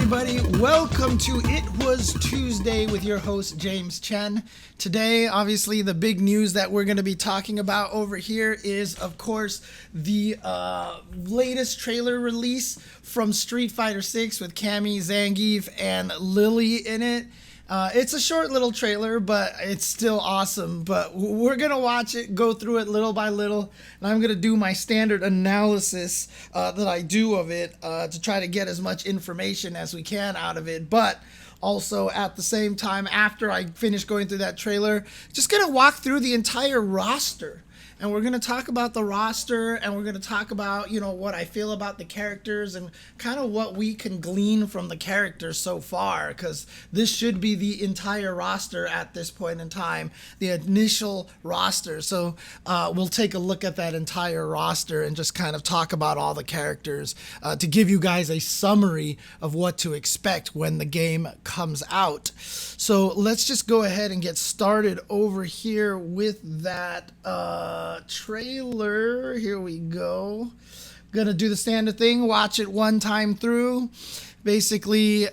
everybody. Welcome to It Was Tuesday with your host, James Chen. Today, obviously, the big news that we're going to be talking about over here is, of course, the latest trailer release from Street Fighter 6 with Cammy, Zangief, and Lily in it. It's a short little trailer, but it's still awesome. But we're going to watch it, go through it little by little, and I'm going to do my standard analysis that I do of it to try to get as much information as we can out of it. But also, at the same time, after I finish going through that trailer, just going to walk through the entire roster. And we're going to talk about the roster, and we're going to talk about, you know, what I feel about the characters and kind of what we can glean from the characters so far, because this should be the entire roster at this point in time, the initial roster. So we'll take a look at that entire roster and just kind of talk about all the characters to give you guys a summary of what to expect when the game comes out. So let's just go ahead and get started over here with that trailer. Here we go. Gonna do the standard thing, watch it one time through, basically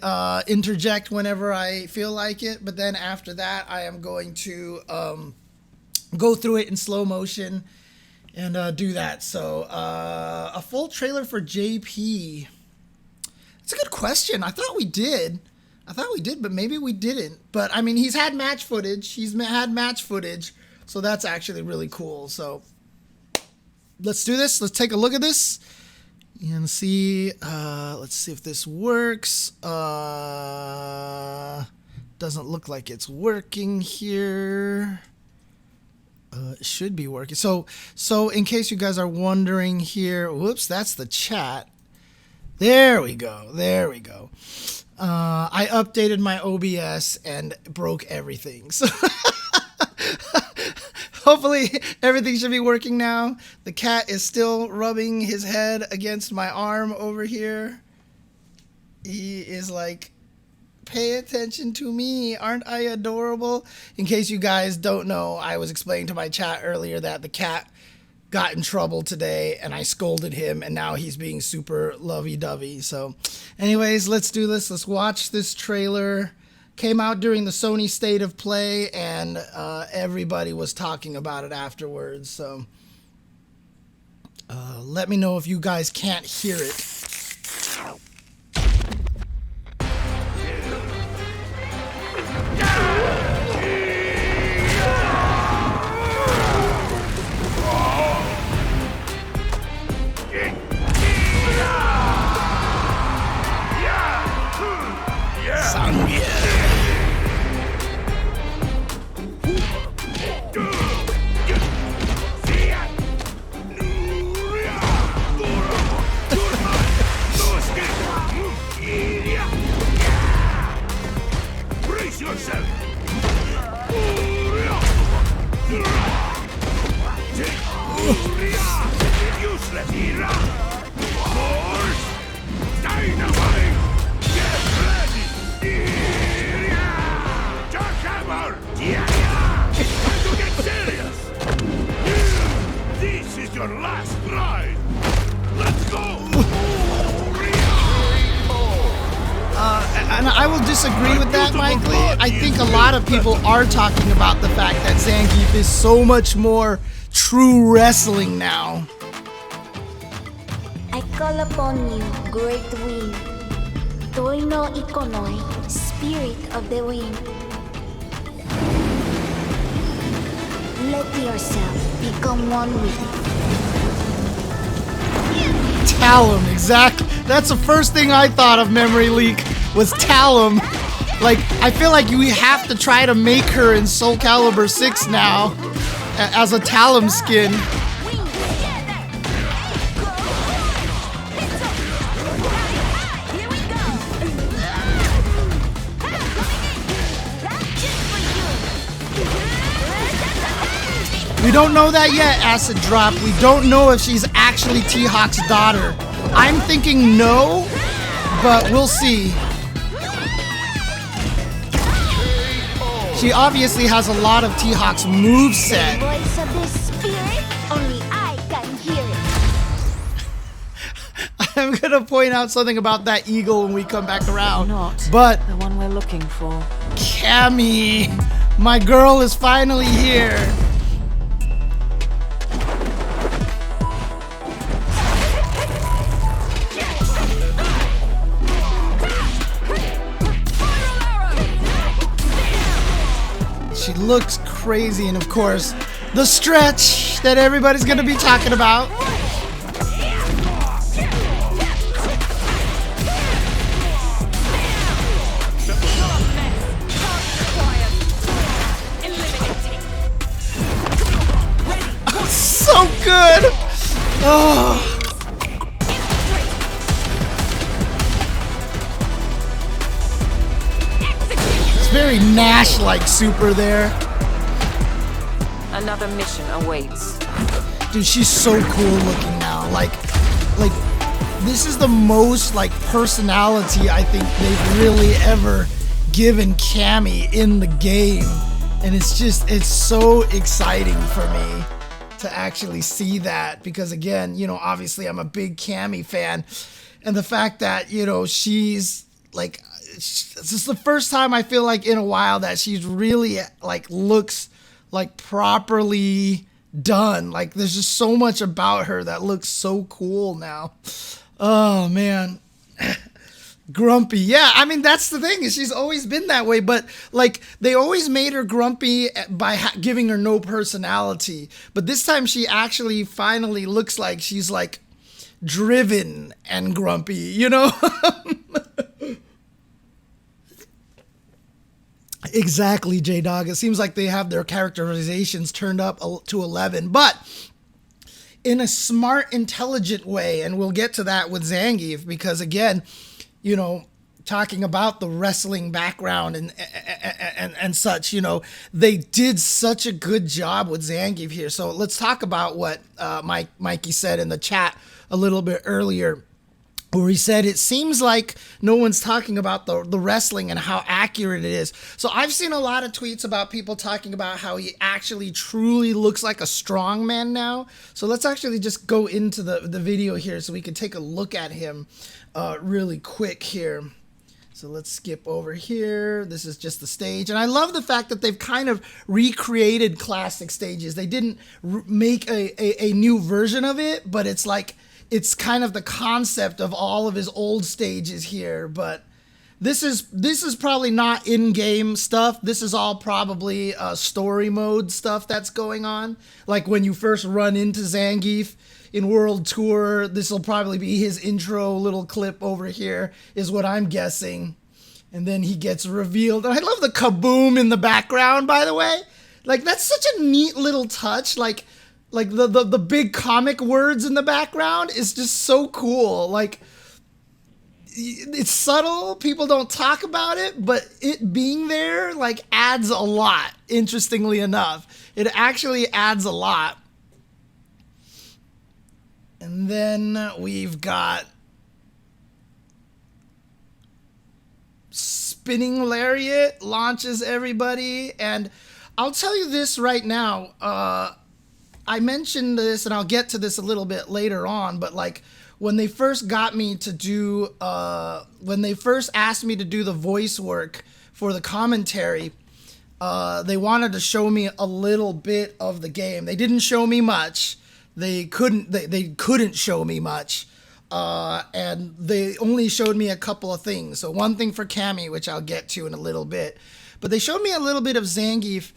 interject whenever I feel like it, but then after that I am going to go through it in slow motion and do that. So a full trailer for JP. It's a good question. I thought we did, but maybe we didn't. But I mean, he's had match footage. So that's actually really cool. So let's do this. Let's take a look at this and see. Let's see if this works. Doesn't look like it's working here. It should be working. So in case you guys are wondering here, whoops, that's the chat. There we go. I updated my OBS and broke everything. So hopefully everything should be working now. The cat is still rubbing his head against my arm over here. He is like, pay attention to me. Aren't I adorable? In case you guys don't know, I was explaining to my chat earlier that the cat got in trouble today and I scolded him, and now he's being super lovey-dovey. So anyways, let's do this. Let's watch this trailer. Came out during the Sony State of Play, and everybody was talking about it afterwards. So let me know if you guys can't hear it. And I will disagree with that, Mikey. I think a lot of people are talking about the fact that Zangief is so much more true wrestling now. I call upon you, great wind. Toino Ikonoi, spirit of the wind. Let yourself become one with it. Talum, exactly. That's the first thing I thought of, Memory Leak, was Talum. Like, I feel like we have to try to make her in Soul Calibur 6 now as a Talum skin. We don't know that yet, Acid Drop. We don't know if she's actually T-Hawk's daughter. I'm thinking no, but we'll see. She obviously has a lot of T-Hawk's moveset. The voice of the spirit, only I can hear I'm gonna point out something about that eagle when we come back around. Not But the one we're looking for. Cammy, my girl is finally here. She looks crazy, and of course, the stretch that everybody's gonna be talking about. So good! Oh. It's very Nash-like super there. Another mission awaits. Dude, she's so cool looking now. Like this is the most like personality I think they've really ever given Cammy in the game. And it's so exciting for me to actually see that, because again, you know, obviously I'm a big Cammy fan, and the fact that, you know, she's like, this is the first time I feel like in a while that she's really like looks like properly done. Like there's just so much about her that looks so cool now. Oh man. Grumpy. Yeah, I mean, that's the thing, is she's always been that way, but like they always made her grumpy by giving her no personality. But this time she actually finally looks like she's like driven and grumpy, you know? Exactly, J-Dog. It seems like they have their characterizations turned up to 11, but in a smart, intelligent way. And we'll get to that with Zangief, because again, you know, talking about the wrestling background and such, you know, they did such a good job with Zangief here. So let's talk about what Mikey said in the chat a little bit earlier, where he said it seems like no one's talking about the wrestling and how accurate it is. So I've seen a lot of tweets about people talking about how he actually truly looks like a strong man now. So let's actually just go into the video here so we can take a look at him really quick here. So let's skip over here. This is just the stage. And I love the fact that they've kind of recreated classic stages. They didn't make a new version of it, but it's like, it's kind of the concept of all of his old stages here. But this is probably not in-game stuff. This is all probably story mode stuff that's going on. Like when you first run into Zangief in World Tour, this will probably be his intro little clip over here, is what I'm guessing. And then he gets revealed. And I love the kaboom in the background, by the way. Like, that's such a neat little touch. Like the big comic words in the background is just so cool. Like, it's subtle. People don't talk about it, but it being there, like, adds a lot, interestingly enough. It actually adds a lot. And then we've got spinning lariat launches everybody. And I'll tell you this right now. I mentioned this, and I'll get to this a little bit later on, but like when they first got me to do, when they first asked me to do the voice work for the commentary, they wanted to show me a little bit of the game. They didn't show me much. They couldn't show me much, and they only showed me a couple of things. So one thing for Cammy, which I'll get to in a little bit, but they showed me a little bit of Zangief.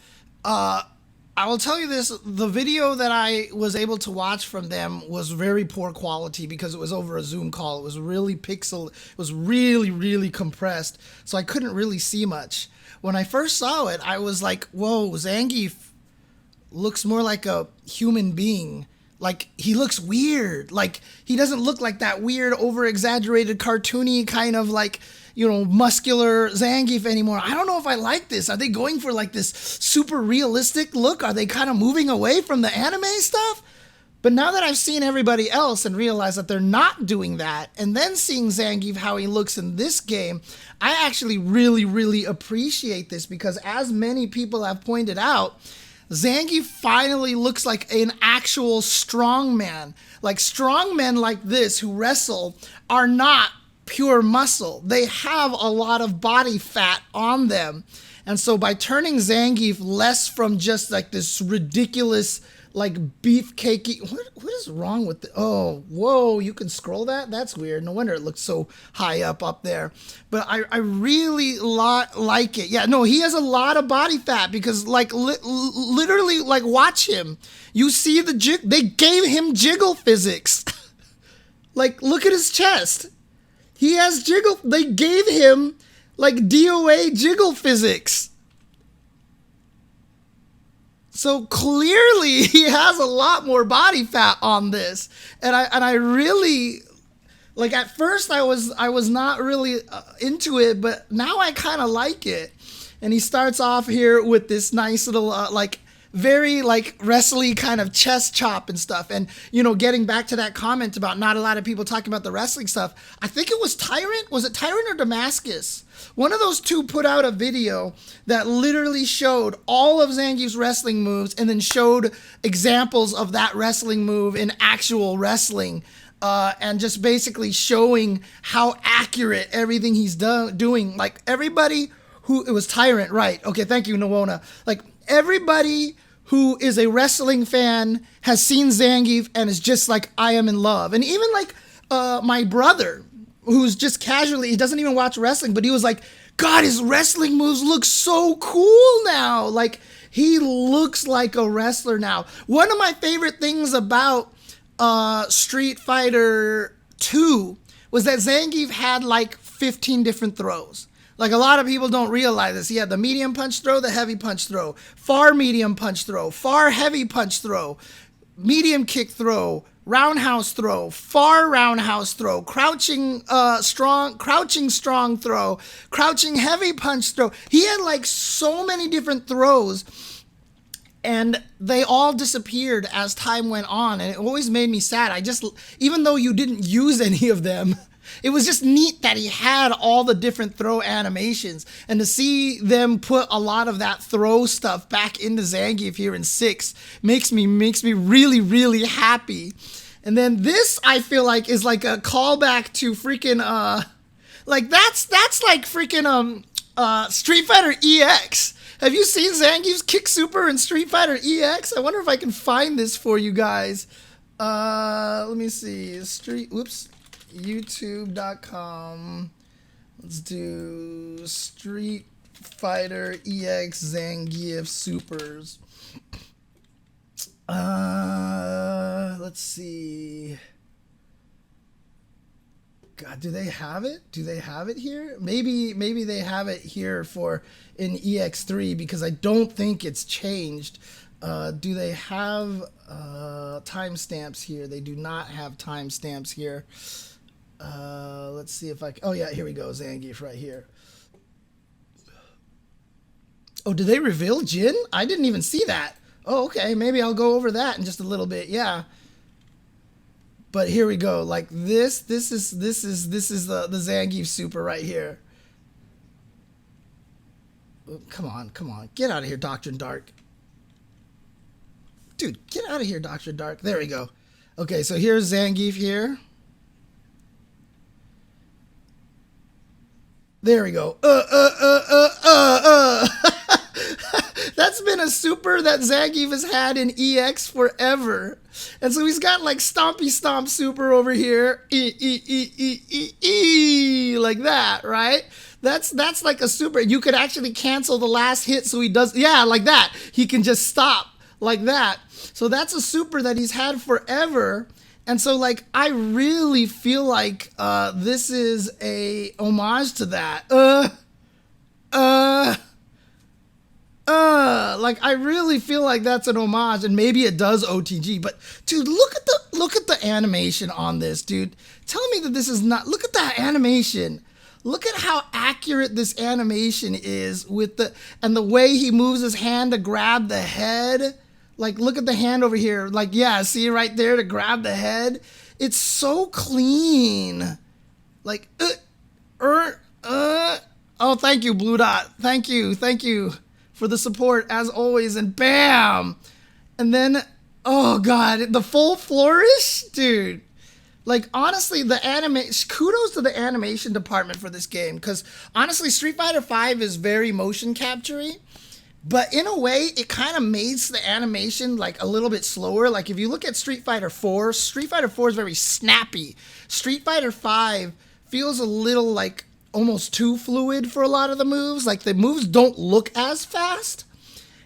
I will tell you this, the video that I was able to watch from them was very poor quality because it was over a Zoom call. It was really it was really, really compressed, so I couldn't really see much. When I first saw it, I was like, whoa, Zangief looks more like a human being. Like, he looks weird. Like, he doesn't look like that weird, over-exaggerated, cartoony kind of, like, you know, muscular Zangief anymore. I don't know if I like this. Are they going for, like, this super realistic look? Are they kind of moving away from the anime stuff? But now that I've seen everybody else and realized that they're not doing that, and then seeing Zangief, how he looks in this game, I actually really, really appreciate this, because as many people have pointed out, Zangief finally looks like an actual strongman. Like strongmen like this who wrestle are not pure muscle. They have a lot of body fat on them. And so by turning Zangief less from just like this ridiculous like beefcakey, what is wrong with it? Oh, whoa, you can scroll that? That's weird. No wonder it looks so high up there. But I really like it. Yeah, no, he has a lot of body fat because like literally like watch him. You see they gave him jiggle physics. Like look at his chest. He has jiggle, they gave him like DOA jiggle physics. So clearly he has a lot more body fat on this. And I really, like at first I was not really into it, but now I kind of like it. And he starts off here with this nice little like very like wrestly kind of chest chop and stuff. And, you know, getting back to that comment about not a lot of people talking about the wrestling stuff, I think it was Tyrant. Was it Tyrant or Damascus? One of those two put out a video that literally showed all of Zangief's wrestling moves and then showed examples of that wrestling move in actual wrestling. And just basically showing how accurate everything he's doing. Like everybody it was Tyrant, right? Okay, thank you, Nawona. Like everybody who is a wrestling fan has seen Zangief and is just like, I am in love. And even like my brother, who's just casually, he doesn't even watch wrestling, but he was like, God, his wrestling moves look so cool now. Like he looks like a wrestler now. One of my favorite things about Street Fighter 2 was that Zangief had like 15 different throws. Like a lot of people don't realize this. He had the medium punch throw, the heavy punch throw, far medium punch throw, far heavy punch throw, medium kick throw, roundhouse throw, far roundhouse throw, crouching strong throw, crouching heavy punch throw. He had like so many different throws. And they all disappeared as time went on. And it always made me sad. Even though you didn't use any of them, it was just neat that he had all the different throw animations. And to see them put a lot of that throw stuff back into Zangief here in 6 makes me really, really happy. And then this, I feel like, is like a callback to freaking, like that's like freaking Street Fighter EX. Have you seen Zangief's Kick Super in Street Fighter EX? I wonder if I can find this for you guys. Let me see. YouTube.com. Let's do Street Fighter EX Zangief Supers. Let's see. God, do they have it? Do they have it here? Maybe they have it here in EX3 because I don't think it's changed. Do they have timestamps here? They do not have timestamps here. Let's see if oh yeah, here we go, Zangief right here. Oh, did they reveal Jin? I didn't even see that. Oh, okay, maybe I'll go over that in just a little bit. Yeah. But here we go. Like this is the Zangief Super right here. Oh, come on. Get out of here, Dr. Dark. Dude, get out of here, Dr. Dark. There we go. Okay, so here's Zangief here. There we go. That's been a super that Zangief has had in EX forever. And so he's got like Stompy Stomp Super over here. Like that, right? That's like a super. You could actually cancel the last hit so he does, yeah, like that. He can just stop like that. So that's a super that he's had forever. And so like I really feel like this is a homage to that. Like I really feel like that's an homage, and maybe it does OTG, but dude, look at the animation on this, dude. Tell me that this is not, look at that animation. Look at how accurate this animation is with and the way he moves his hand to grab the head. Like, look at the hand over here. Like, yeah, see right there to grab the head? It's so clean. Like, oh, thank you, Blue Dot. Thank you. for the support as always, and bam! And then, oh god, the full flourish? Dude. Like, honestly, kudos to the animation department for this game, because honestly, Street Fighter V is very motion capture-y, but in a way, it kind of makes the animation like a little bit slower. Like, if you look at Street Fighter 4, Street Fighter 4 is very snappy. Street Fighter 5 feels a little like almost too fluid for a lot of the moves. Like, the moves don't look as fast.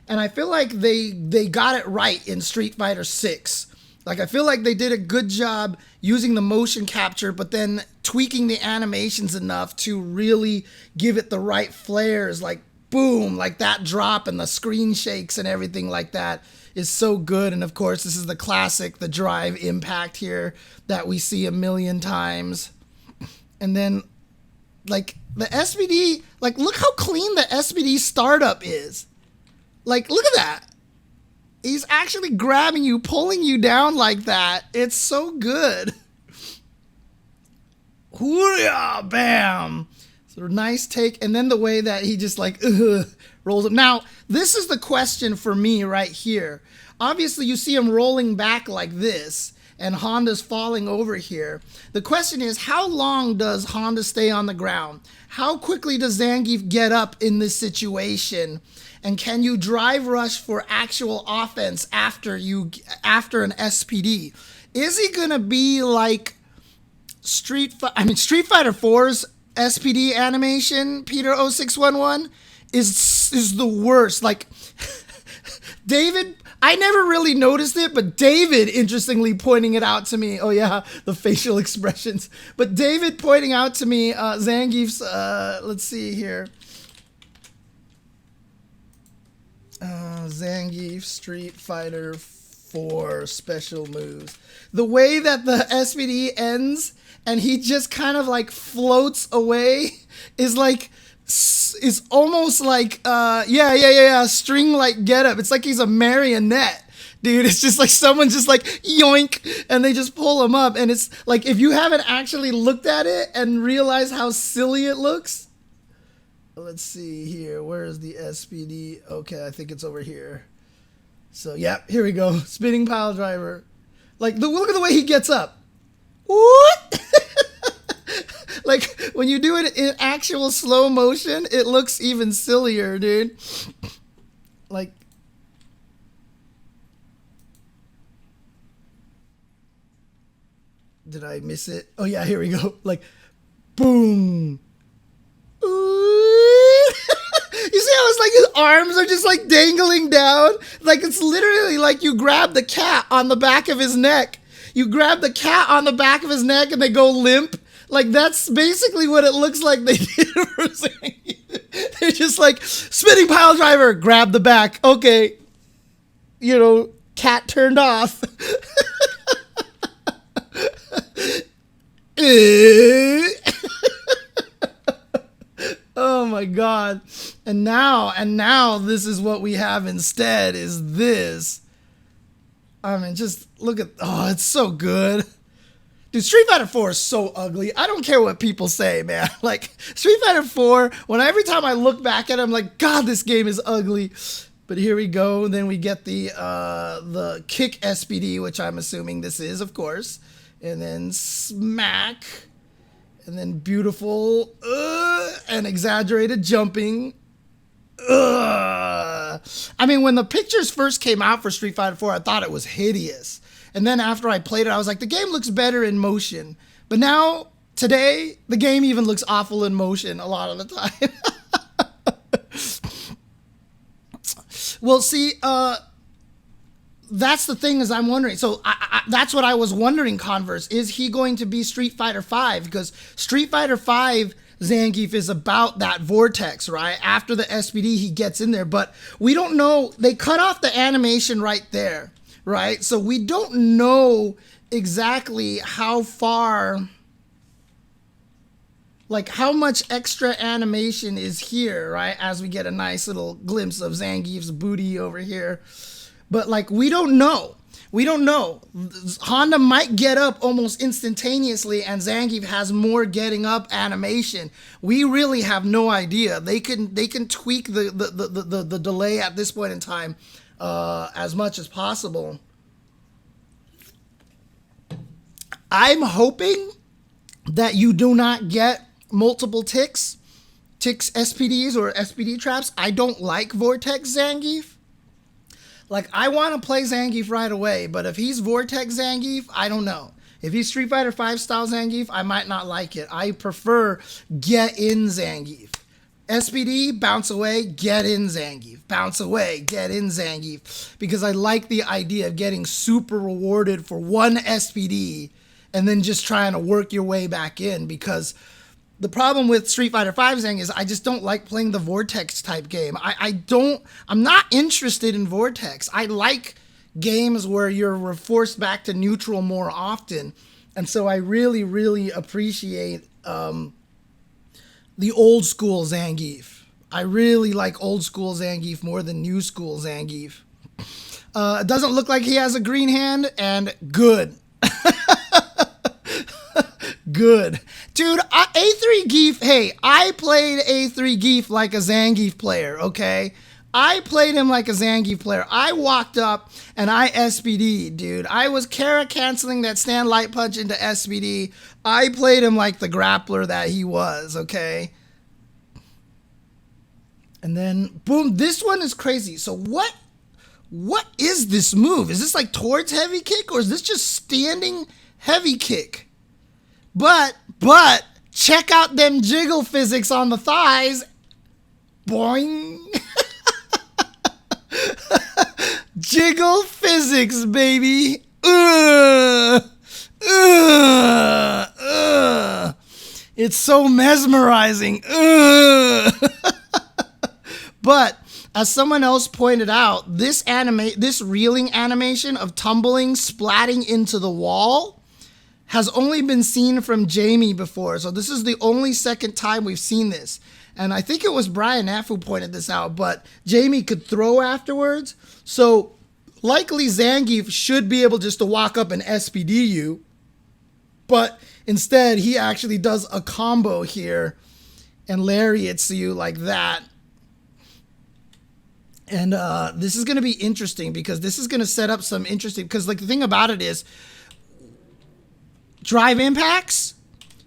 And I feel like they got it right in Street Fighter 6. Like, I feel like they did a good job using the motion capture, but then tweaking the animations enough to really give it the right flares. Like, boom, like that drop and the screen shakes and everything like that is so good. And of course, this is the classic, the drive impact here that we see a million times. And then, like, the SBD, like, look how clean the SBD startup is. Like, look at that. He's actually grabbing you, pulling you down like that. It's so good. Hooyah, bam. So nice take. And then the way that he just like rolls up. Now, this is the question for me right here. Obviously, you see him rolling back like this, and Honda's falling over here. The question is, how long does Honda stay on the ground? How quickly does Zangief get up in this situation? And can you drive rush for actual offense after an SPD? Is he gonna be like Street Fighter 4's SPD animation, Peter 0611, is the worst. Like, David, I never really noticed it, but David, interestingly, pointing it out to me. Oh yeah, the facial expressions. But David pointing out to me Zangief's, let's see here. Zangief Street Fighter 4 special moves. The way that the SPD ends and he just kind of like floats away is like, is almost like, string like get up. It's like he's a marionette. Dude, it's just like someone just like yoink and they just pull him up. And it's like, if you haven't actually looked at it and realized how silly it looks. Let's see here. Where is the SPD? Okay, I think it's over here. So, yeah, here we go. Spinning pile driver. Like, look at the way he gets up. What? Like, when you do it in actual slow motion, it looks even sillier, dude. Like, did I miss it? Oh, yeah, here we go. Like, boom. You see how it's like his arms are just like dangling down? Like, it's literally like you grab the cat on the back of his neck. You grab the cat on the back of his neck and they go limp. Like, that's basically what it looks like they did for Zangief. They're just like, spinning pile driver, grab the back. Okay. You know, cat turned off. Oh my god. And now this is what we have instead, is this. I mean, just look at, oh, it's so good. Dude, Street Fighter 4 is so ugly. I don't care what people say, man. Like, Street Fighter 4, every time I look back at it, I'm like, God, this game is ugly. But here we go. Then we get the kick SPD, which I'm assuming this is, of course. And then smack. And then beautiful and exaggerated jumping. I mean, when the pictures first came out for Street Fighter 4, I thought it was hideous. And then after I played it, I was like, the game looks better in motion. But now, today, the game even looks awful in motion a lot of the time. Well, see, that's the thing, is I'm wondering. So that's what I was wondering, Converse. Is he going to be Street Fighter 5? Because Street Fighter 5 Zangief is about that vortex, right? After the SPD, he gets in there. But we don't know. They cut off the animation right there, right? So we don't know exactly how far, like how much extra animation is here, right? As we get a nice little glimpse of Zangief's booty over here. But like, we don't know. We don't know. Honda might get up almost instantaneously, and Zangief has more getting up animation. We really have no idea. They can tweak the delay at this point in time as much as possible. I'm hoping that you do not get multiple ticks SPDs or SPD traps. I don't like Vortex Zangief. Like, I want to play Zangief right away, but if he's Vortex Zangief, I don't know. If he's Street Fighter V style Zangief, I might not like it. I prefer get in Zangief. SPD, bounce away, get in Zangief. Bounce away, get in Zangief. Because I like the idea of getting super rewarded for one SPD and then just trying to work your way back in, because the problem with Street Fighter V Zang is I just don't like playing the Vortex type game. I'm not interested in Vortex. I like games where you're forced back to neutral more often. And so I really, really appreciate the old school Zangief. I really like old school Zangief more than new school Zangief. It doesn't look like he has a green hand, and good. Good. Dude, A3 Geef, hey, I played A3 Geef like a Zangief player, okay? I played him like a Zangief player. I walked up and I SPD'd, dude. I was Kara canceling that stand light punch into SPD. I played him like the grappler that he was, okay? And then, boom, this one is crazy. So what is this move? Is this like towards heavy kick, or is this just standing heavy kick? But check out them jiggle physics on the thighs. Boing. Jiggle physics, baby. It's so mesmerizing. But as someone else pointed out, this reeling animation of tumbling, splatting into the wall has only been seen from Jamie before. So this is the only second time we've seen this. And I think it was Brian F. who pointed this out, but Jamie could throw afterwards. So likely Zangief should be able just to walk up and SPD you. But instead, he actually does a combo here and lariats you like that. And this is going to be interesting, because this is going to set up some interesting, because like the thing about it is, drive impacts,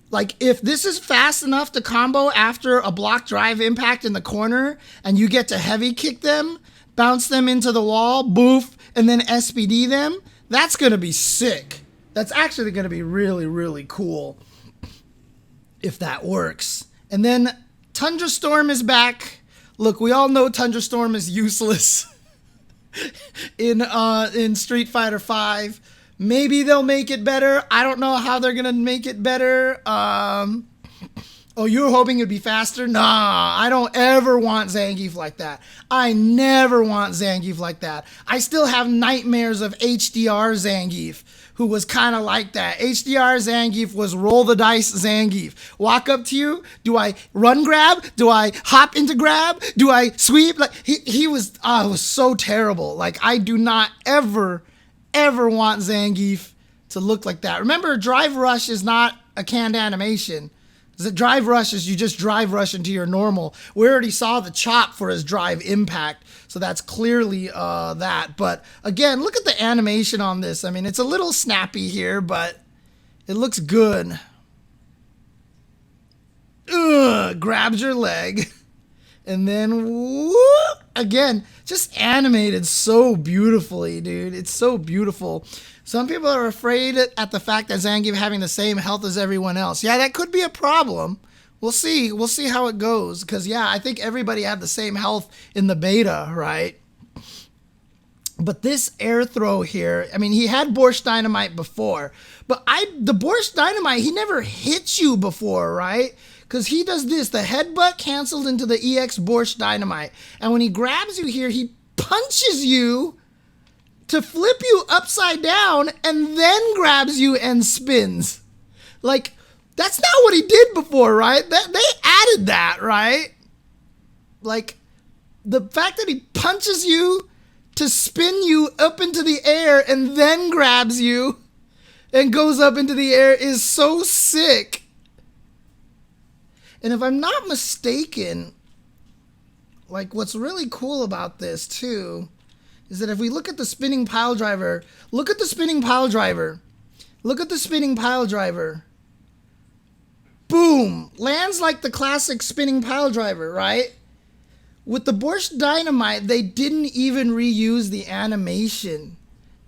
like if this is fast enough to combo after a block drive impact in the corner and you get to heavy kick them, bounce them into the wall, boof, and then SPD them, that's going to be sick. That's actually going to be really, really cool if that works. And then Tundra Storm is back. Look, we all know Tundra Storm is useless in Street Fighter V. Maybe they'll make it better. I don't know how they're going to make it better. Oh, you're hoping it'd be faster? Nah, I don't ever want Zangief like that. I never want Zangief like that. I still have nightmares of HDR Zangief, who was kind of like that. HDR Zangief was roll the dice Zangief. Walk up to you. Do I run grab? Do I hop into grab? Do I sweep? Like he was, it was so terrible. Like, I do not ever want Zangief to look like that. Remember, Drive Rush is not a canned animation. The Drive Rush is you just drive rush into your normal. We already saw the chop for his drive impact, so that's clearly that. But again, look at the animation on this. I mean, it's a little snappy here, but it looks good. Grabs your leg. And then, whoop, again, just animated so beautifully, dude. It's so beautiful. Some people are afraid at the fact that Zangief having the same health as everyone else. Yeah, that could be a problem. We'll see. We'll see how it goes. Because, yeah, I think everybody had the same health in the beta, right? But this air throw here, I mean, he had Borscht Dynamite before. But the Borscht Dynamite, he never hit you before, right? Because he does this. The headbutt canceled into the EX Borscht Dynamite. And when he grabs you here, he punches you to flip you upside down and then grabs you and spins. Like, that's not what he did before, right? They added that, right? Like, the fact that he punches you to spin you up into the air and then grabs you and goes up into the air is so sick. And if I'm not mistaken, like what's really cool about this too is that if we look at the spinning pile driver, look at the spinning pile driver. Look at the spinning pile driver. Boom! Lands like the classic spinning pile driver, right? With the Borscht Dynamite, they didn't even reuse the animation.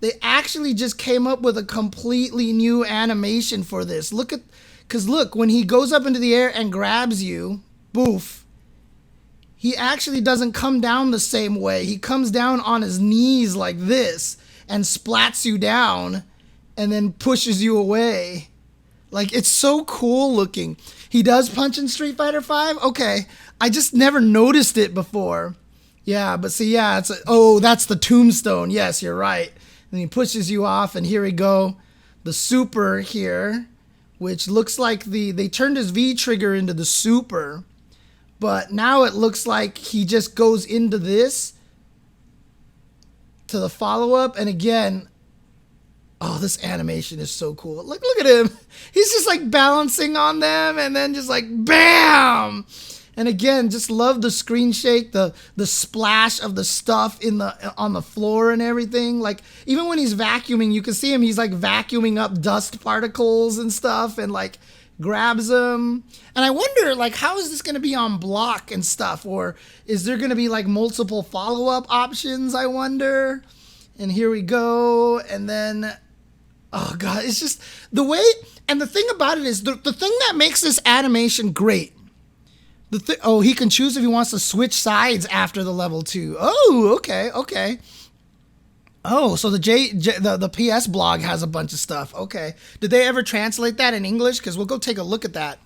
They actually just came up with a completely new animation for this. Because look, when he goes up into the air and grabs you, boof, he actually doesn't come down the same way. He comes down on his knees like this and splats you down and then pushes you away. Like, it's so cool looking. He does punch in Street Fighter V? Okay. I just never noticed it before. Yeah, but see, yeah, oh, that's the tombstone. Yes, you're right. And he pushes you off, and here we go. The super here, which looks like they turned his V trigger into the super. But now it looks like he just goes into this to the follow-up. And again, oh, this animation is so cool. Look at him. He's just like balancing on them and then just like bam. And again, just love the screen shake, the splash of the stuff on the floor and everything. Like even when he's vacuuming, you can see him. He's like vacuuming up dust particles and stuff and like grabs them. And I wonder like how is this going to be on block and stuff? Or is there going to be like multiple follow-up options, I wonder? And here we go. And then oh God, it's just the way, and the thing about it is the thing that makes this animation great. Oh, he can choose if he wants to switch sides after the level 2. Oh, okay. Oh, so the PS blog has a bunch of stuff. Okay. Did they ever translate that in English? Because we'll go take a look at that.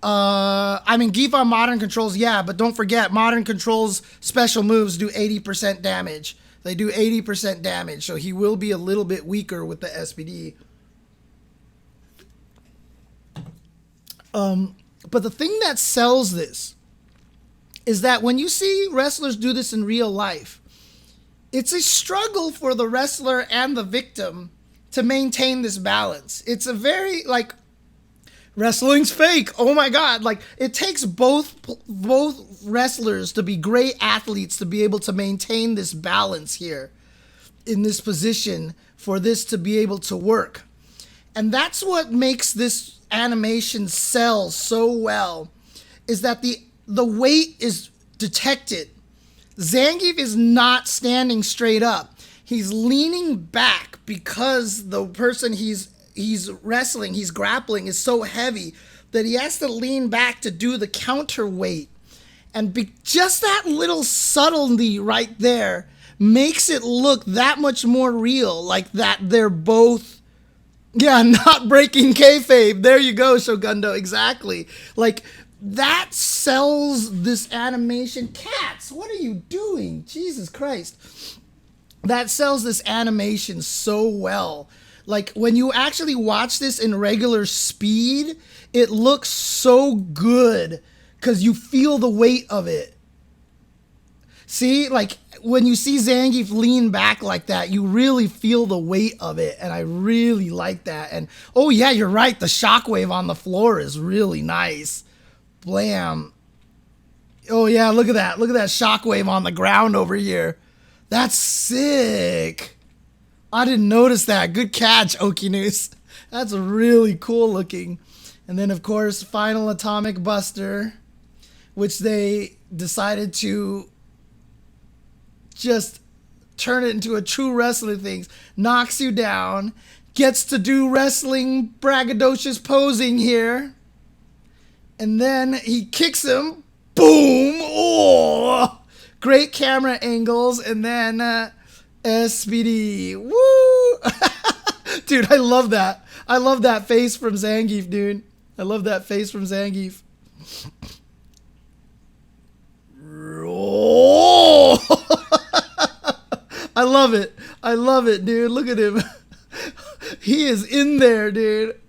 I mean, Zangief on modern controls, yeah, but don't forget, modern controls special moves do 80% damage. They do 80% damage, so he will be a little bit weaker with the SPD. But the thing that sells this is that when you see wrestlers do this in real life, it's a struggle for the wrestler and the victim to maintain this balance. It's a very, like, wrestling's fake. Oh my God. Like, it takes both wrestlers to be great athletes to be able to maintain this balance here in this position for this to be able to work. And that's what makes this animation sell so well, is that the weight is detected. Zangief is not standing straight up. He's leaning back because the person he's wrestling, he's grappling, is so heavy that he has to lean back to do the counterweight. And just that little subtlety right there makes it look that much more real, like that they're both, yeah, not breaking kayfabe. There you go, Shogundo, exactly. Like, that sells this animation. Cats, what are you doing? Jesus Christ. That sells this animation so well. Like, when you actually watch this in regular speed, it looks so good because you feel the weight of it. See, like, when you see Zangief lean back like that, you really feel the weight of it, and I really like that. And, oh yeah, you're right, the shockwave on the floor is really nice. Blam. Oh yeah, look at that. Look at that shockwave on the ground over here. That's sick. I didn't notice that. Good catch, Okinus. That's really cool looking. And then, of course, final Atomic Buster, which they decided to just turn it into a true wrestling thing. Knocks you down, gets to do wrestling braggadocious posing here, and then he kicks him. Boom! Oh! Great camera angles, and then SPD. Woo! Dude, I love that. I love that face from Zangief, dude. I love that face from Zangief. Oh! I love it. I love it, dude. Look at him. He is in there, dude.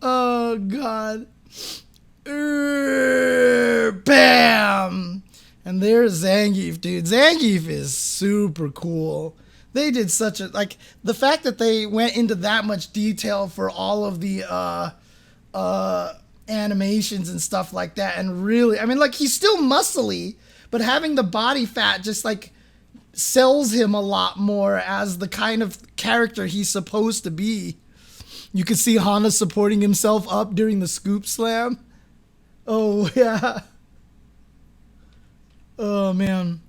Oh, God. Bam! And there's Zangief, dude. Zangief is super cool. They did such a, like, the fact that they went into that much detail for all of the animations and stuff like that, and really, I mean, like, he's still muscly, but having the body fat just, like, sells him a lot more as the kind of character he's supposed to be. You could see Hana supporting himself up during the scoop slam. Oh, yeah. Oh, man.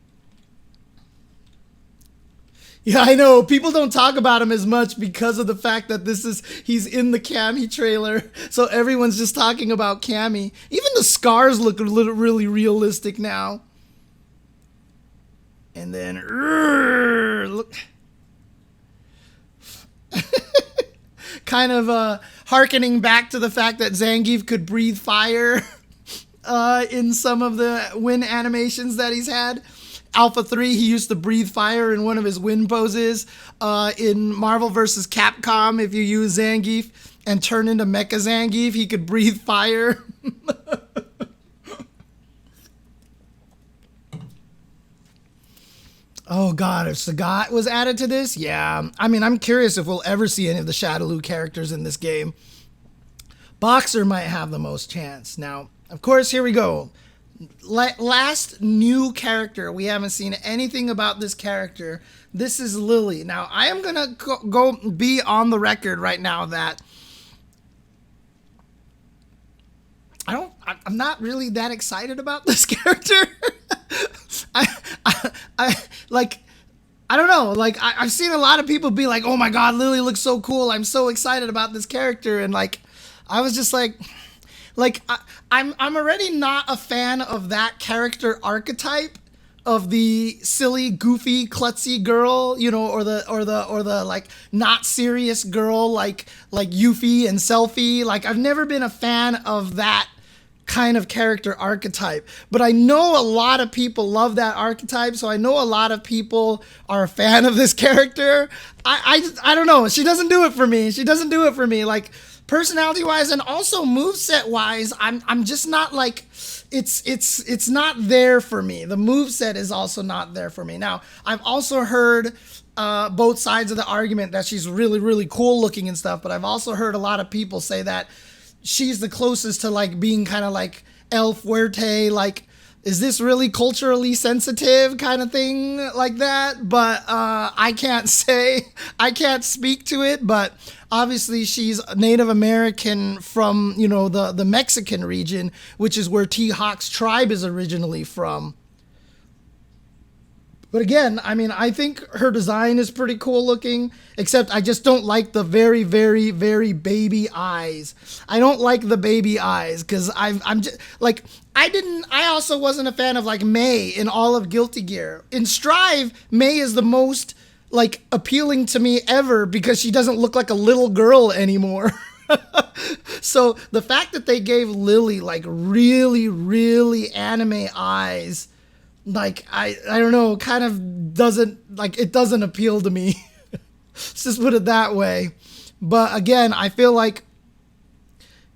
Yeah, I know. People don't talk about him as much because of the fact that he's in the Cammy trailer. So everyone's just talking about Cammy. Even the scars look really realistic now. And then, look. Kind of hearkening back to the fact that Zangief could breathe fire in some of the Win animations that he's had. Alpha 3, he used to breathe fire in one of his win poses. In Marvel vs. Capcom, if you use Zangief and turn into Mecha Zangief, he could breathe fire. Oh god, if Sagat was added to this, yeah. I mean, I'm curious if we'll ever see any of the Shadaloo characters in this game. Boxer might have the most chance. Now, of course, here we go. Last new character. We haven't seen anything about this character. This is Lily. Now, I am going to go be on the record right now that I'm not really that excited about this character. I don't know. Like, I've seen a lot of people be like, oh my god, Lily looks so cool. I'm so excited about this character. And like, I was just like I'm already not a fan of that character archetype of the silly, goofy, klutzy girl, you know, or the like not serious girl like Yuffie and Selfie. Like, I've never been a fan of that kind of character archetype, but I know a lot of people love that archetype, so I know a lot of people are a fan of this character. I don't know. She doesn't do it for me. She doesn't do it for me. Like, personality wise and also moveset wise, I'm just not like, it's not there for me. The moveset is also not there for me. Now, I've also heard both sides of the argument that she's really, really cool looking and stuff, but I've also heard a lot of people say that she's the closest to like being kind of like El Fuerte, like, is this really culturally sensitive kind of thing like that? But I can't speak to it, but obviously she's Native American from, you know, the Mexican region, which is where T-Hawk's tribe is originally from. But again, I mean, I think her design is pretty cool looking, except I just don't like the very, very, very baby eyes. I don't like the baby eyes because I'm just like, I also wasn't a fan of like May in all of Guilty Gear. In Strive, May is the most like appealing to me ever because she doesn't look like a little girl anymore. So the fact that they gave Lily like really, really anime eyes, like, I don't know, kind of doesn't, like, it doesn't appeal to me. Let's just put it that way. But again, I feel like,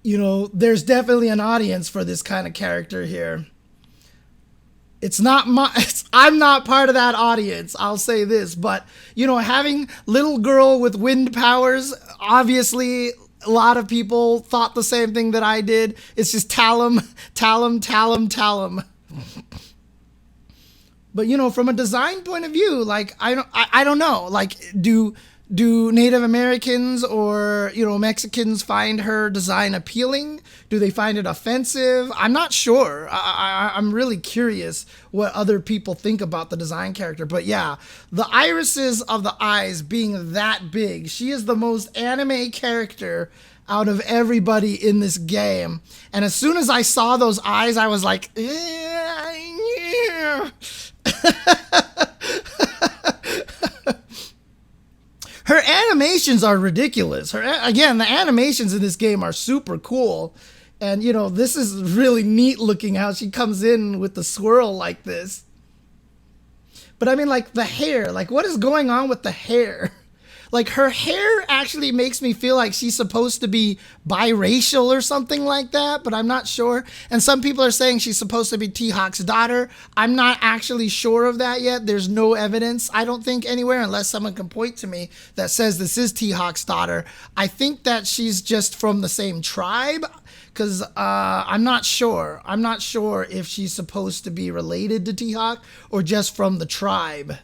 you know, there's definitely an audience for this kind of character here. It's not I'm not part of that audience, I'll say this. But, you know, having little girl with wind powers, obviously a lot of people thought the same thing that I did. It's just Talum. But, you know, from a design point of view, like, I don't know, like, do Native Americans or, you know, Mexicans find her design appealing? Do they find it offensive? I'm not sure. I'm really curious what other people think about the design character. But yeah, the irises of the eyes being that big, she is the most anime character out of everybody in this game. And as soon as I saw those eyes, I was like, yeah. Her animations are ridiculous. Again, the animations in this game are super cool. And, you know, this is really neat looking how she comes in with the swirl like this. But I mean, like, the hair, like, what is going on with the hair? Like, her hair actually makes me feel like she's supposed to be biracial or something like that, but I'm not sure. And some people are saying she's supposed to be T-Hawk's daughter. I'm not actually sure of that yet. There's no evidence, I don't think, anywhere, unless someone can point to me that says this is T-Hawk's daughter. I think that she's just from the same tribe, because I'm not sure. I'm not sure if she's supposed to be related to T-Hawk or just from the tribe.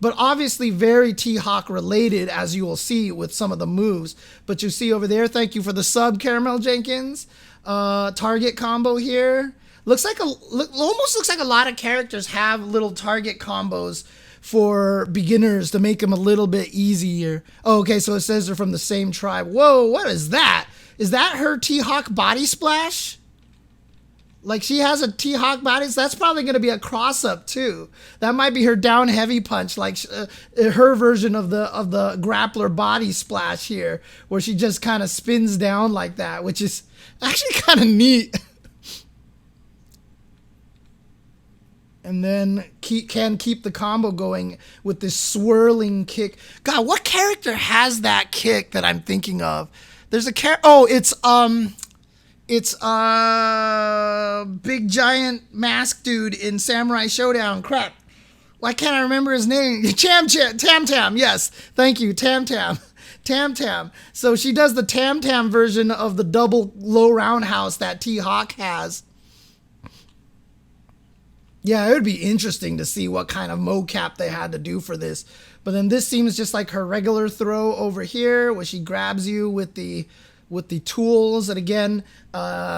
But obviously very T-Hawk related, as you will see with some of the moves. But you see over there, thank you for the sub, Caramel Jenkins. Target combo here. Almost looks like a lot of characters have little target combos for beginners to make them a little bit easier. Oh, okay, so it says they're from the same tribe. Whoa, what is that? Is that her T-Hawk body splash? Like, she has a T-Hawk body, so that's probably going to be a cross-up, too. That might be her down heavy punch, like her version of the grappler body splash here, where she just kind of spins down like that, which is actually kind of neat. And then can keep the combo going with this swirling kick. God, what character has that kick that I'm thinking of? There's a oh, it's big giant mask dude in Samurai Showdown. Crap. Why can't I remember his name? Tam Tam. Yes. Thank you. Tam Tam. Tam Tam. So she does the Tam Tam version of the double low roundhouse that T-Hawk has. Yeah, it would be interesting to see what kind of mocap they had to do for this. But then this seems just like her regular throw over here, where she grabs you with the tools. And again,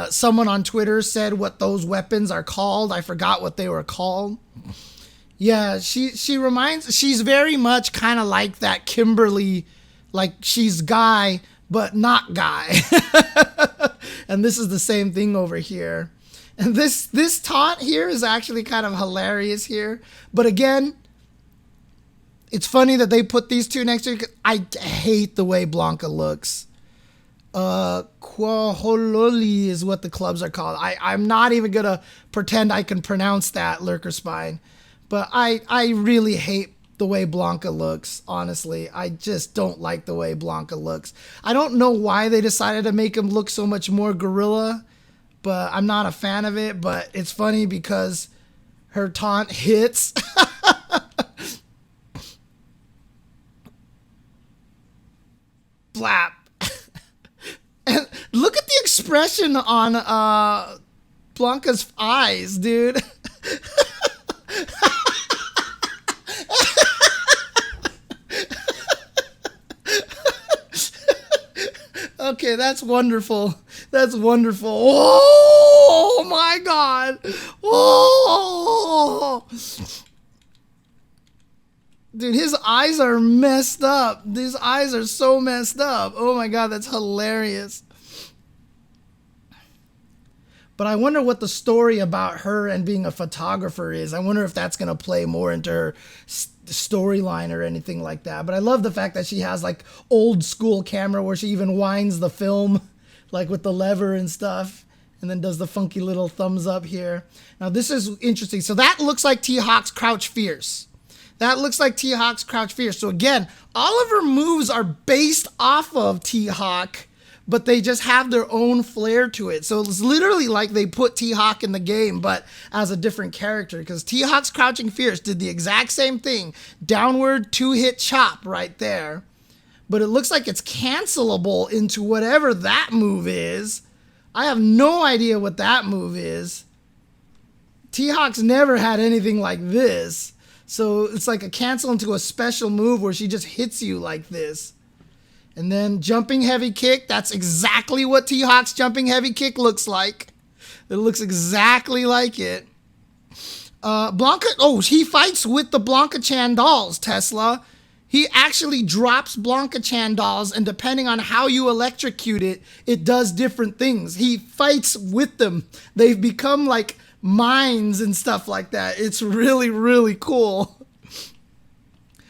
someone on Twitter said what those weapons are called. I forgot what they were called. Yeah, she's very much kind of like that Kimberly, like she's guy, but not guy. And this is the same thing over here. And this taunt here is actually kind of hilarious here. But again, it's funny that they put these two next to each other. I hate the way Blanca looks. Quahololi is what the clubs are called. I'm not even going to pretend I can pronounce that, Lurker Spine. But I really hate the way Blanca looks, honestly. I just don't like the way Blanca looks. I don't know why they decided to make him look so much more gorilla, but I'm not a fan of it. But it's funny because her taunt hits. Flap. And look at the expression on Blanca's eyes, dude. Okay, that's wonderful. That's wonderful. Oh my God. Oh. Dude, his eyes are messed up. These eyes are so messed up. Oh my God, that's hilarious. But I wonder what the story about her and being a photographer is. I wonder if that's going to play more into her storyline or anything like that. But I love the fact that she has like old school camera where she even winds the film like with the lever and stuff. And then does the funky little thumbs up here. Now this is interesting. So that looks like T-Hawk's Crouch Fierce. That looks like T-Hawk's Crouch Fierce. So again, all of her moves are based off of T-Hawk, but they just have their own flair to it. So it's literally like they put T-Hawk in the game, but as a different character. Because T-Hawk's Crouching Fierce did the exact same thing. Downward 2-hit chop right there. But it looks like it's cancelable into whatever that move is. I have no idea what that move is. T-Hawk's never had anything like this. So it's like a cancel into a special move where she just hits you like this. And then jumping heavy kick. That's exactly what T-Hawk's jumping heavy kick looks like. It looks exactly like it. Blanca, oh, he fights with the Blanca Chan dolls, Tesla. He actually drops Blanca Chan dolls, and depending on how you electrocute it, it does different things. He fights with them. They've become like mines and stuff like that. It's really, really cool.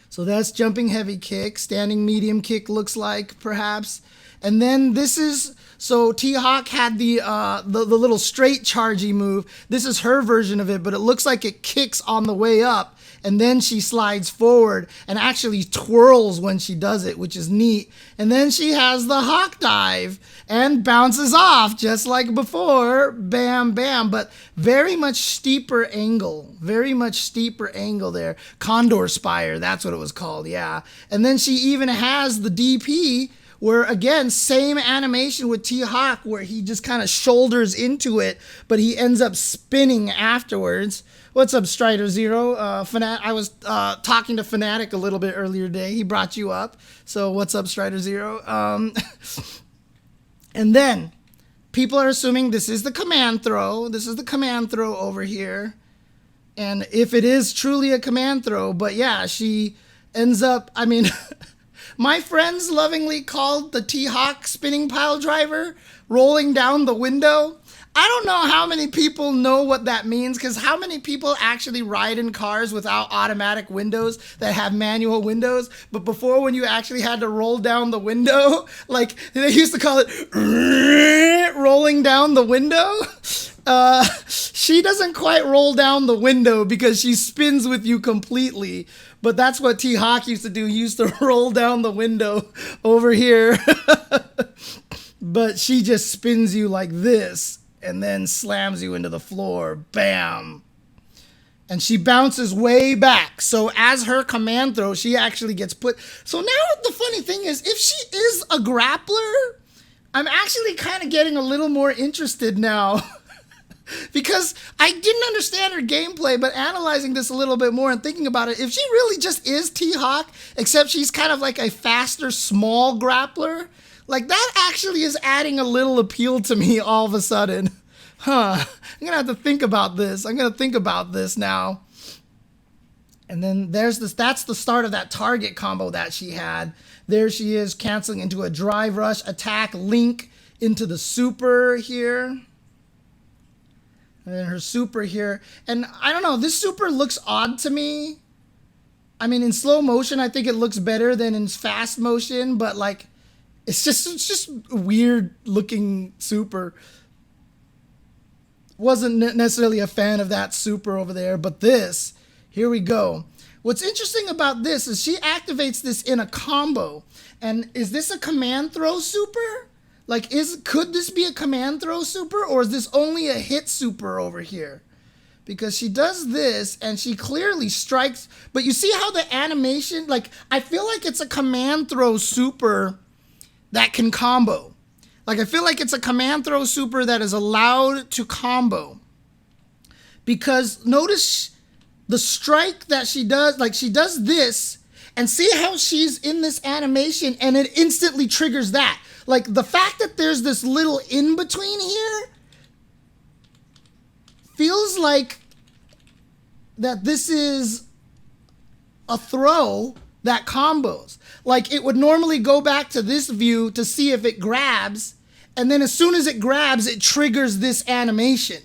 So that's jumping heavy kick. Standing medium kick looks like, perhaps. And then this is, so T-Hawk had the little straight chargey move. This is her version of it, but it looks like it kicks on the way up and then she slides forward and actually twirls when she does it, which is neat. And then she has the hawk dive and bounces off just like before. Bam, bam. But very much steeper angle. Very much steeper angle there. Condor Spire, that's what it was called, yeah. And then she even has the DP, where again, same animation with T-Hawk, where he just kind of shoulders into it, but he ends up spinning afterwards. What's up, Strider Zero? I was talking to Fnatic a little bit earlier today. He brought you up. So what's up, Strider Zero? And then people are assuming this is the command throw. This is the command throw over here. And if it is truly a command throw, but yeah, she ends up, I mean, my friends lovingly called the T-Hawk spinning pile driver rolling down the window. I don't know how many people know what that means, because how many people actually ride in cars without automatic windows that have manual windows? But before, when you actually had to roll down the window, like they used to call it rolling down the window. She doesn't quite roll down the window because she spins with you completely. But that's what T-Hawk used to do. He used to roll down the window over here. But she just spins you like this and then slams you into the floor. Bam. And she bounces way back. So as her command throw, she actually gets put. So now the funny thing is, if she is a grappler, I'm actually kind of getting a little more interested now. Because I didn't understand her gameplay, but analyzing this a little bit more and thinking about it, if she really just is T-Hawk, except she's kind of like a faster, small grappler, like that actually is adding a little appeal to me all of a sudden. I'm going to have to think about this. I'm going to think about this now. And then there's this, that's the start of that target combo that she had. There she is, canceling into a drive rush attack, link into the super here. And then her super here. And I don't know, this super looks odd to me. I mean, in slow motion, I think it looks better than in fast motion, but like, it's just weird looking super. Wasn't necessarily a fan of that super over there, but this, here we go. What's interesting about this is she activates this in a combo. And is this a command throw super? Like, could this be a command throw super, or is this only a hit super over here? Because she does this and she clearly strikes, but you see how the animation, like, I feel like it's a command throw super that can combo. Like, I feel like it's a command throw super that is allowed to combo. Because notice the strike that she does, like she does this, and see how she's in this animation and it instantly triggers that. Like, the fact that there's this little in-between here feels like that this is a throw that combos. Like, it would normally go back to this view to see if it grabs, and then as soon as it grabs, it triggers this animation,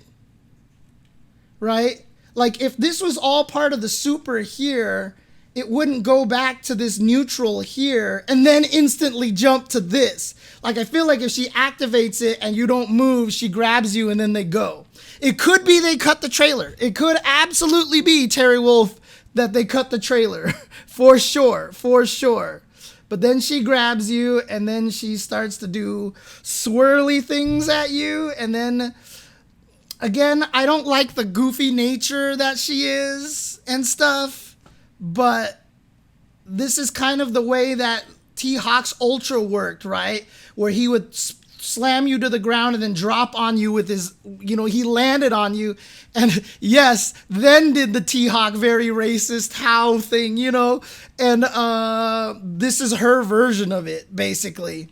right? Like, if this was all part of the super here, it wouldn't go back to this neutral here and then instantly jump to this. Like, I feel like if she activates it and you don't move, she grabs you and then they go. It could be they cut the trailer. It could absolutely be, Terry Wolf, that they cut the trailer. For sure, for sure. But then she grabs you and then she starts to do swirly things at you. And then, again, I don't like the goofy nature that she is and stuff. But this is kind of the way that T-Hawk's Ultra worked, right? Where he would slam you to the ground and then drop on you with his, you know, he landed on you. And yes, then did the T-Hawk very racist how thing, you know? And this is her version of it, basically.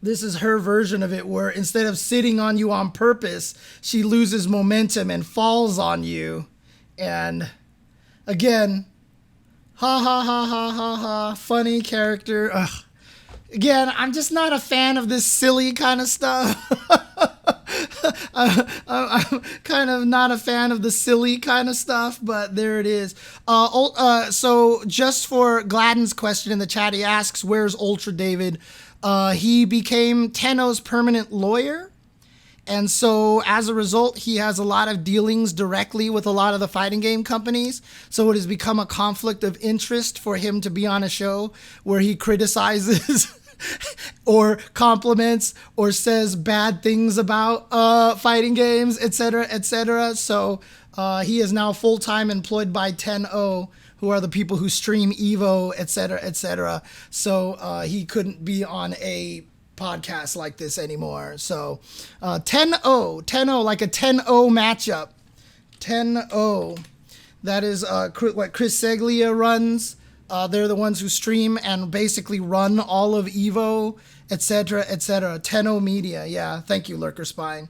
This is her version of it, where instead of sitting on you on purpose, she loses momentum and falls on you. And again, ha ha ha ha ha ha, funny character. Ugh. Again, I'm just not a fan of this silly kind of stuff. I'm kind of not a fan of the silly kind of stuff, but there it is. So just for Gladden's question in the chat, he asks, where's UltraDavid? He became Tenno's permanent lawyer. And so as a result, he has a lot of dealings directly with a lot of the fighting game companies. So it has become a conflict of interest for him to be on a show where he criticizes or compliments or says bad things about fighting games, etc., etc. So he is now full-time employed by 10O, who are the people who stream Evo, etc., etc. So he couldn't be on a podcast like this anymore. So 10-0, like a 10-0 matchup. 10-0. That is what Chris Seglia runs. They're the ones who stream and basically run all of Evo, etc., etc. 10-0 Media. Yeah, thank you, Lurker Spine.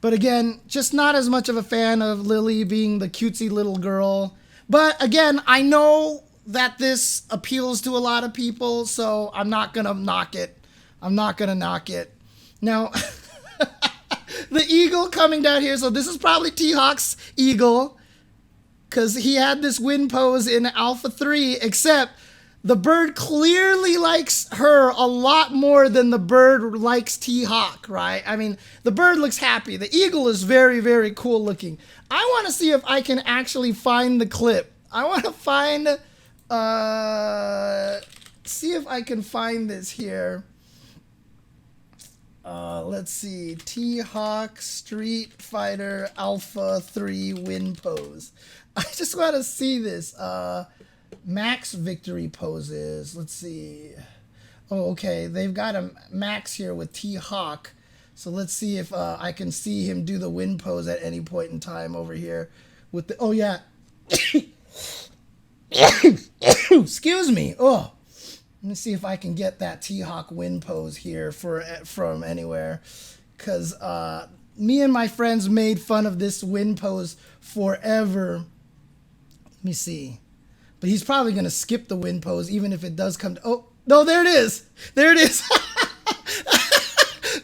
But again, just not as much of a fan of Lily being the cutesy little girl. But again, I know that this appeals to a lot of people, so I'm not going to knock it. I'm not going to knock it. Now, the eagle coming down here. So this is probably T-Hawk's eagle, because he had this win pose in Alpha 3, except the bird clearly likes her a lot more than the bird likes T-Hawk, right? I mean, the bird looks happy. The eagle is very, very cool looking. I want to see if I can actually find the clip. I want to find, see if I can find this here. Let's see. T-Hawk Street Fighter Alpha 3 win pose. I just want to see this. Max victory poses. Let's see. Oh, okay. They've got a Max here with T-Hawk. So let's see if I can see him do the win pose at any point in time over here. With the, oh, yeah. Excuse me. Oh. Let me see if I can get that T-Hawk win pose here from anywhere. Because me and my friends made fun of this win pose forever. Let me see. But he's probably going to skip the win pose even if it does come to... Oh, no, there it is. There it is.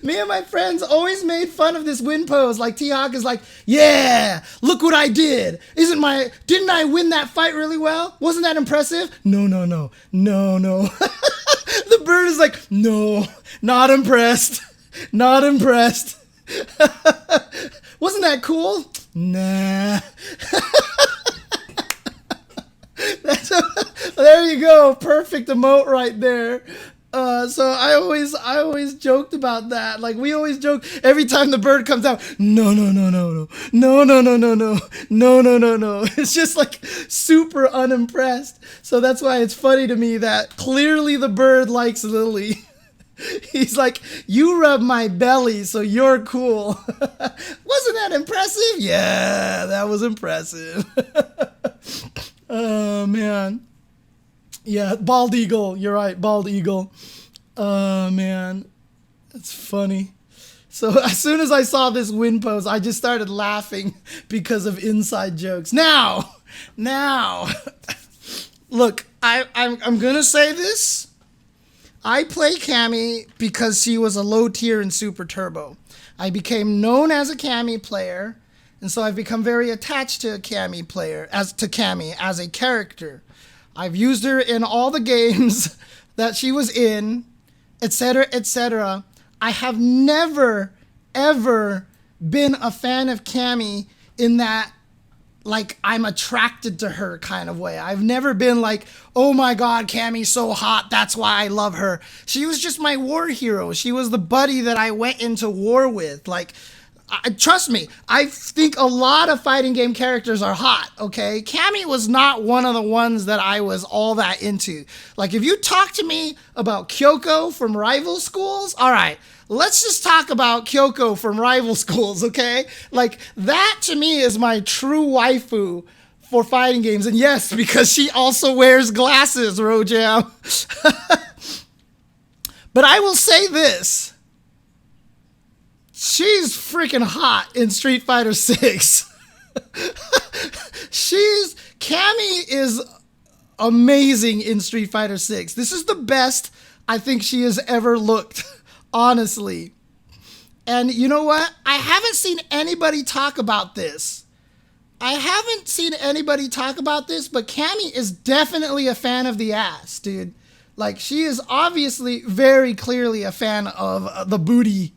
Me and my friends always made fun of this win pose. Like T-Hawk is like, yeah, look what I did. Didn't I win that fight really well? Wasn't that impressive? No. The bird is like, no, not impressed. Not impressed. Wasn't that cool? Nah. There you go. Perfect emote right there. So I always joked about that. Like we always joke every time the bird comes out. No. It's just like super unimpressed. So that's why it's funny to me that clearly the bird likes Lily. He's like, you rub my belly, so you're cool. Wasn't that impressive? Yeah, that was impressive. Oh man. Yeah, bald eagle. You're right, bald eagle. Man, that's funny. So as soon as I saw this win pose, I just started laughing because of inside jokes. Now, look, I'm gonna say this. I play Cammy because she was a low tier in Super Turbo. I became known as a Cammy player, and so I've become very attached to a Cammy player, as a character. I've used her in all the games that she was in, etc., etc. I have never, ever been a fan of Cammy in that, like, I'm attracted to her kind of way. I've never been like, oh my God, Cammy's so hot, that's why I love her. She was just my war hero. She was the buddy that I went into war with. Like, trust me, I think a lot of fighting game characters are hot, okay? Cammy was not one of the ones that I was all that into. Like, if you talk to me about Kyoko from Rival Schools, all right, let's just talk about Kyoko from Rival Schools, okay? Like, that to me is my true waifu for fighting games. And yes, because she also wears glasses, Rojam. But I will say this. She's freaking hot in Street Fighter 6. Cammy is amazing in Street Fighter 6. This is the best I think she has ever looked, honestly. And you know what? I haven't seen anybody talk about this. But Cammy is definitely a fan of the ass, dude. Like, she is obviously very clearly a fan of the booty.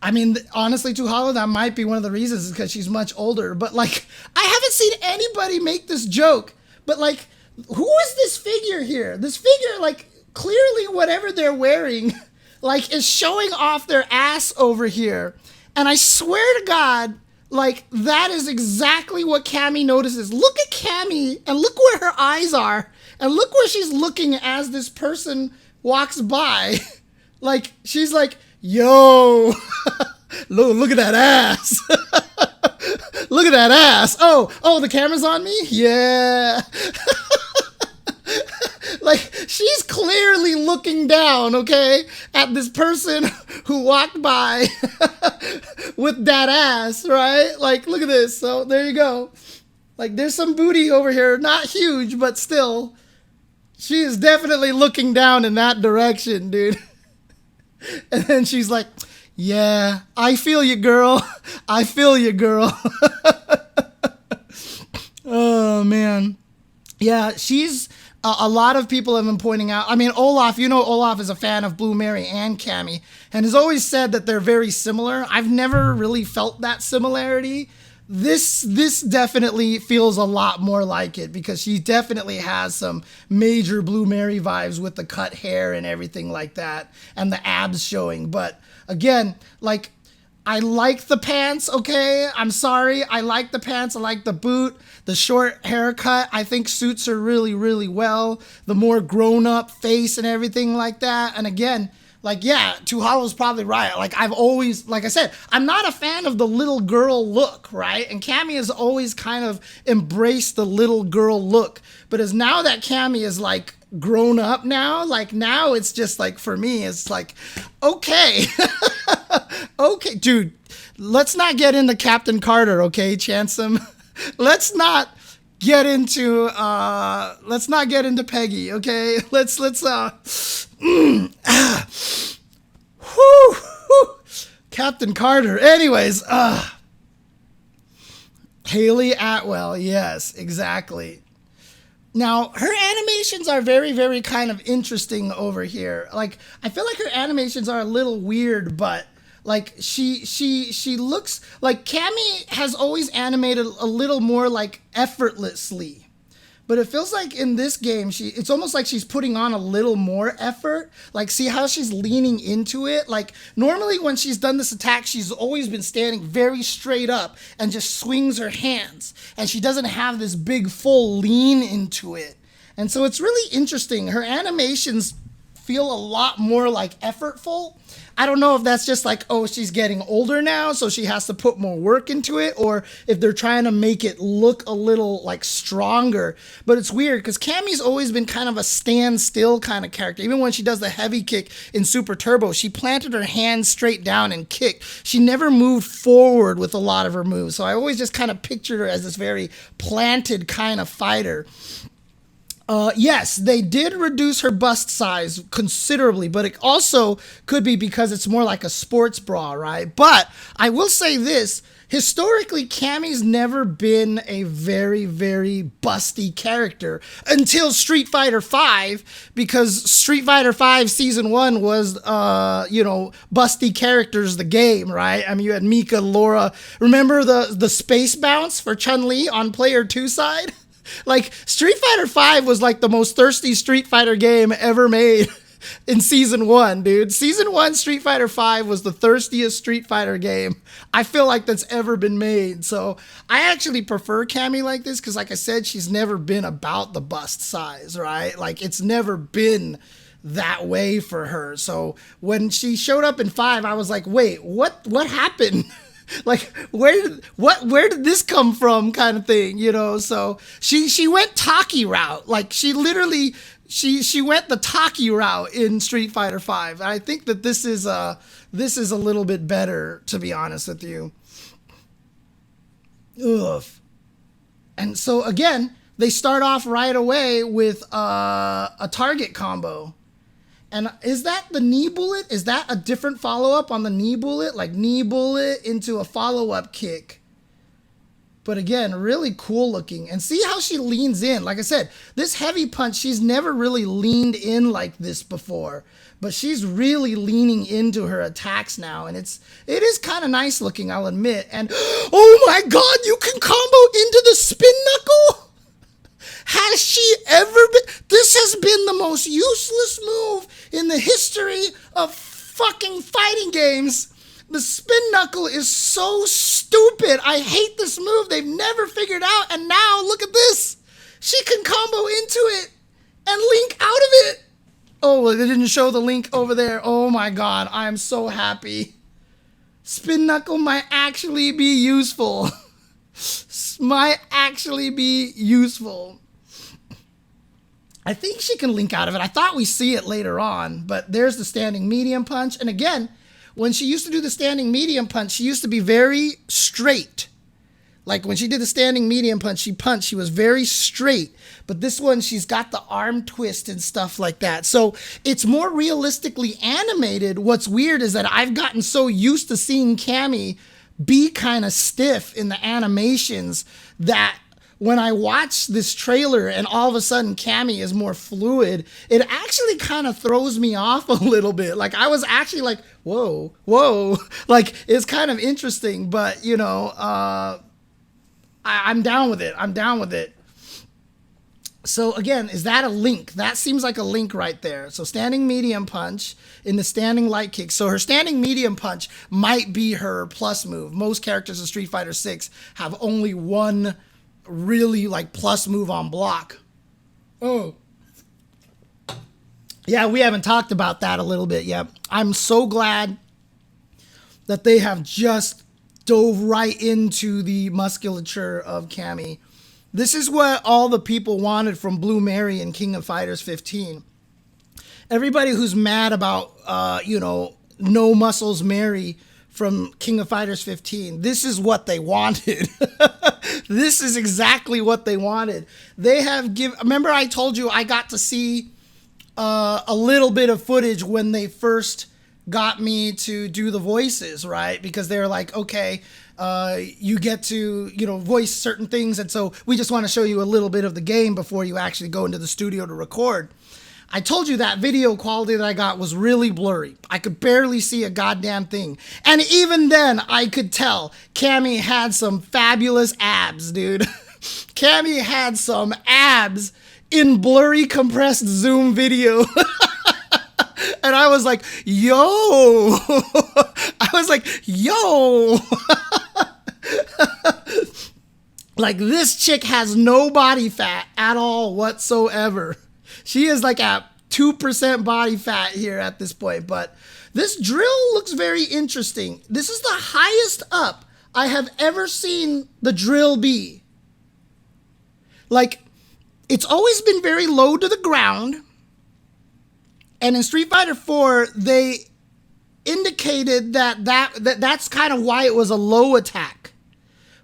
I mean, honestly, too hollow, that might be one of the reasons is because she's much older. But like, I haven't seen anybody make this joke. But like, who is this figure here? This figure, like, clearly whatever they're wearing, like, is showing off their ass over here. And I swear to God, like, that is exactly what Cammy notices. Look at Cammy and look where her eyes are. And look where she's looking as this person walks by. Like, she's like, yo, look at that ass. Look at that ass. Oh, the camera's on me? Yeah. Like, she's clearly looking down, okay, at this person who walked by with that ass, right? Like, look at this. So there you go. Like, there's some booty over here. Not huge, but still. She is definitely looking down in that direction, dude. And then she's like, yeah, I feel you, girl. I feel you, girl. Oh, man. Yeah, she's... a lot of people have been pointing out, I mean, Olaf, you know, Olaf is a fan of Blue Mary and Cammy, and has always said that they're very similar. I've never really felt that similarity. This definitely feels a lot more like it, because she definitely has some major Blue Mary vibes with the cut hair and everything like that, and the abs showing. But again, like, I like the pants, okay? I'm sorry. I like the pants. I like the boot. The short haircut, I think, suits her really, really well. The more grown-up face and everything like that. And again, like, yeah, Too Hollow's probably right. Like, I've always, like I said, I'm not a fan of the little girl look, right? And Cammy has always kind of embraced the little girl look. But as now that Cammy is, like, grown up now, like, now it's just, like, for me, it's like, okay. Okay, dude, let's not get into Captain Carter, okay, Chansum? Let's not get into Peggy, okay? Captain Carter. Anyways, Haley Atwell, yes, exactly. Now, her animations are very, very kind of interesting over here. Like, I feel like her animations are a little weird, but like, she looks like Cammy has always animated a little more like effortlessly. But it feels like in this game, it's almost like she's putting on a little more effort. Like, see how she's leaning into it? Like, normally when she's done this attack, she's always been standing very straight up and just swings her hands. And she doesn't have this big full lean into it. And so it's really interesting. Her animations feel a lot more like effortful. I don't know if that's just like, oh, she's getting older now, so she has to put more work into it, or if they're trying to make it look a little like stronger. But it's weird because Cammy's always been kind of a standstill kind of character. Even when she does the heavy kick in Super Turbo, she planted her hands straight down and kicked. She never moved forward with a lot of her moves. So I always just kind of pictured her as this very planted kind of fighter. Yes, they did reduce her bust size considerably, but it also could be because it's more like a sports bra, right? But I will say this, historically, Cammy's never been a very, very busty character until Street Fighter V, because Street Fighter V Season 1 was, busty characters, the game, right? I mean, you had Mika, Laura. Remember the space bounce for Chun-Li on player 2 side? Like, Street Fighter V was like the most thirsty Street Fighter game ever made in Season 1, dude. Season 1 Street Fighter V was the thirstiest Street Fighter game I feel like that's ever been made. So I actually prefer Cammy like this because, like I said, she's never been about the bust size, right? Like, it's never been that way for her. So when she showed up in 5, I was like, wait, what happened? Like, where did this come from, kind of thing, you know? So she went Taki route. Like, she literally she went the Taki route in Street Fighter V. And I think that this is a little bit better, to be honest with you. Ugh. And so again, they start off right away with a target combo. And is that the knee bullet? Is that a different follow-up on the knee bullet? Like, knee bullet into a follow-up kick. But again, really cool looking. And see how she leans in. Like I said, this heavy punch, she's never really leaned in like this before. But she's really leaning into her attacks now. And it is kind of nice looking, I'll admit. And oh my god, you can combo into the spin knuckle? Has she ever been? This has been the most useless move in the history of fucking fighting games. The spin knuckle is so stupid. I hate this move. They've never figured out. And now, look at this. She can combo into it and link out of it. Oh, they didn't show the link over there. Oh my god, I'm so happy. Spin knuckle might actually be useful. Might actually be useful. I think she can link out of it. I thought we see it later on, but there's the standing medium punch. And again, when she used to do the standing medium punch, she used to be very straight. Like when she did the standing medium punch, she was very straight. But this one, she's got the arm twist and stuff like that. So it's more realistically animated. What's weird is that I've gotten so used to seeing Cammy be kind of stiff in the animations that when I watch this trailer and all of a sudden Cammy is more fluid, it actually kind of throws me off a little bit. Like I was actually like, whoa, like it's kind of interesting, but you know, I'm down with it. I'm down with it. So again, is that a link? That seems like a link right there. So standing medium punch in the standing light kick. So her standing medium punch might be her plus move. Most characters in Street Fighter 6 have only one really like plus move on block. Oh. Yeah, we haven't talked about that a little bit yet. I'm so glad that they have just dove right into the musculature of Cammy. This is what all the people wanted from Blue Mary in King of Fighters 15. Everybody who's mad about, no muscles Mary from King of Fighters 15, this is what they wanted. This is exactly what they wanted. They have remember I told you I got to see a little bit of footage when they first got me to do the voices, right? Because they're like, okay, you get to, voice certain things. And so we just want to show you a little bit of the game before you actually go into the studio to record. I told you that video quality that I got was really blurry. I could barely see a goddamn thing. And even then, I could tell Cammy had some fabulous abs, dude. Cammy had some abs in blurry compressed Zoom video. And I was like, yo. I was like, yo. Like, this chick has no body fat at all whatsoever. She is like at 2% body fat here at this point. But this drill looks very interesting. This is the highest up I have ever seen the drill be. Like, it's always been very low to the ground. And in Street Fighter 4, they indicated that's kind of why it was a low attack.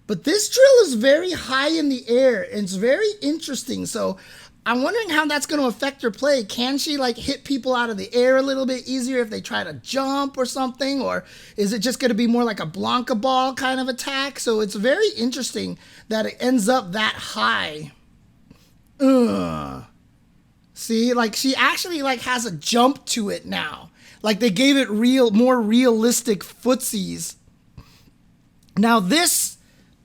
But this drill is very high in the air, and it's very interesting. So I'm wondering how that's going to affect her play. Can she like hit people out of the air a little bit easier if they try to jump or something? Or is it just going to be more like a Blanca ball kind of attack? So it's very interesting that it ends up that high. See, like she actually like has a jump to it now. Like they gave it more realistic footsies. Now this,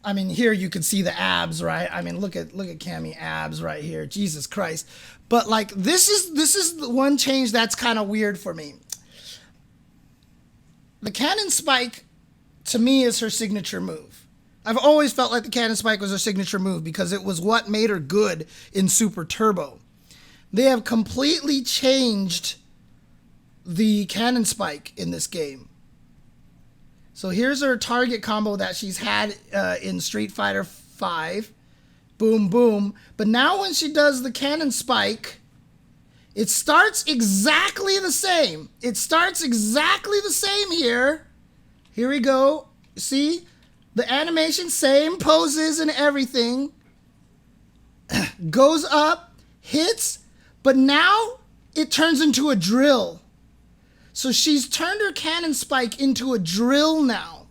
I mean, here you can see the abs, right? I mean, look at Cammy abs right here. Jesus Christ. But like this is the one change that's kind of weird for me. The cannon spike to me is her signature move. I've always felt like the cannon spike was her signature move because it was what made her good in Super Turbo. They have completely changed the cannon spike in this game. So here's her target combo that she's had in Street Fighter 5. Boom, boom. But now when she does the cannon spike, it starts exactly the same. It starts exactly the same here. Here we go. See? The animation, same poses and everything. Goes up, hits, but now it turns into a drill. So she's turned her cannon spike into a drill now.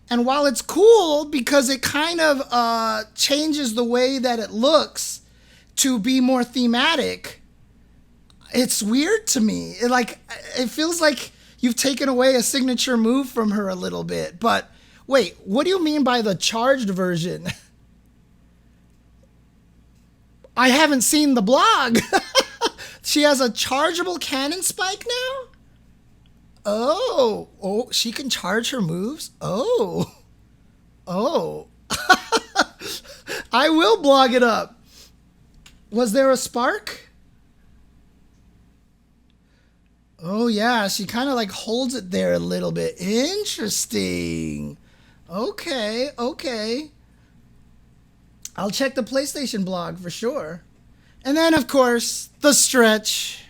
And while it's cool because it kind of changes the way that it looks to be more thematic, it's weird to me. It feels like you've taken away a signature move from her a little bit. But wait, what do you mean by the charged version? I haven't seen the blog. She has a chargeable cannon spike now? Oh, she can charge her moves? Oh. I will blog it up. Was there a spark? Oh yeah, she kind of like holds it there a little bit. Interesting. Okay. I'll check the PlayStation blog for sure. And then of course, the stretch.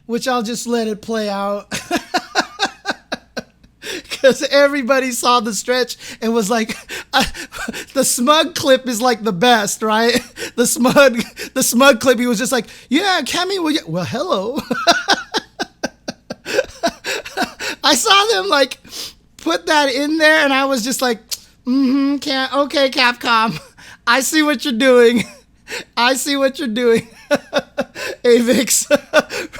Which I'll just let it play out. Because everybody saw the stretch and was like, the smug clip is like the best, right? The smug clip, he was just like, yeah, Cammy, well, hello. I saw them like put that in there and I was just like, okay, Capcom, I see what you're doing. Avix,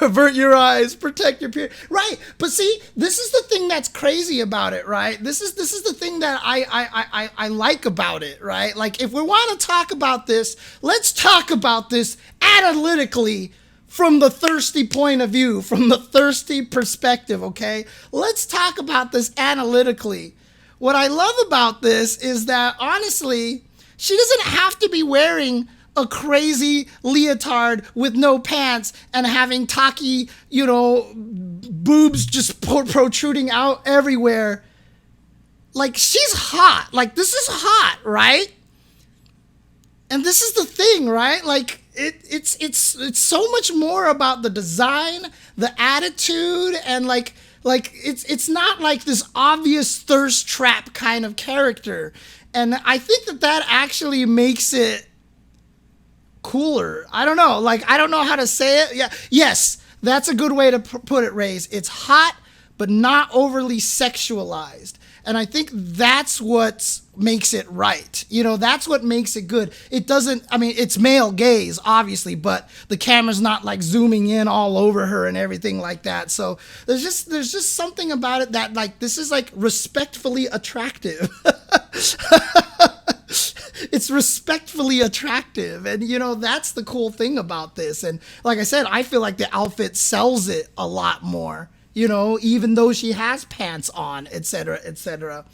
avert your eyes, protect your peer. Right, but see, this is the thing that's crazy about it, right? This is the thing that I like about it, right? Like, if we want to talk about this, let's talk about this analytically from the thirsty point of view, from the thirsty perspective, okay? Let's talk about this analytically. What I love about this is that, honestly, she doesn't have to be wearing a crazy leotard with no pants and having tacky, boobs just protruding out everywhere. Like, she's hot. Like, this is hot, right? And this is the thing, right? Like, it's so much more about the design, the attitude, and like it's not like this obvious thirst trap kind of character. And I think that actually makes it cooler. I don't know. Like, I don't know how to say it. Yeah. Yes, that's a good way to put it, Raze. It's hot, but not overly sexualized. And I think that's what makes it right. That's what makes it good. It doesn't, it's male gaze, obviously, but the camera's not like zooming in all over her and everything like that. So there's just something about it that, like, this is like respectfully attractive. It's respectfully attractive. And, that's the cool thing about this. And like I said, I feel like the outfit sells it a lot more, even though she has pants on, etc., etc.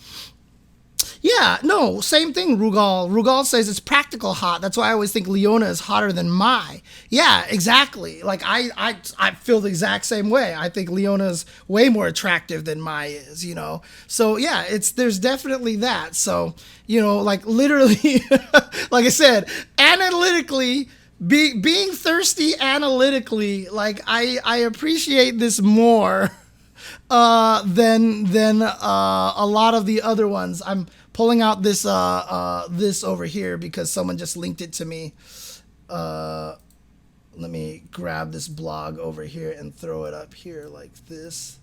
Yeah, no, same thing, Rugal. Rugal says it's practical hot. That's why I always think Leona is hotter than Mai. Yeah, exactly. Like, I feel the exact same way. I think Leona's way more attractive than Mai is, So, yeah, there's definitely that. So, like, literally, like I said, analytically, being thirsty analytically, like, I appreciate this more than a lot of the other ones. I'm pulling out this this over here because someone just linked it to me. Let me grab this blog over here and throw it up here like this.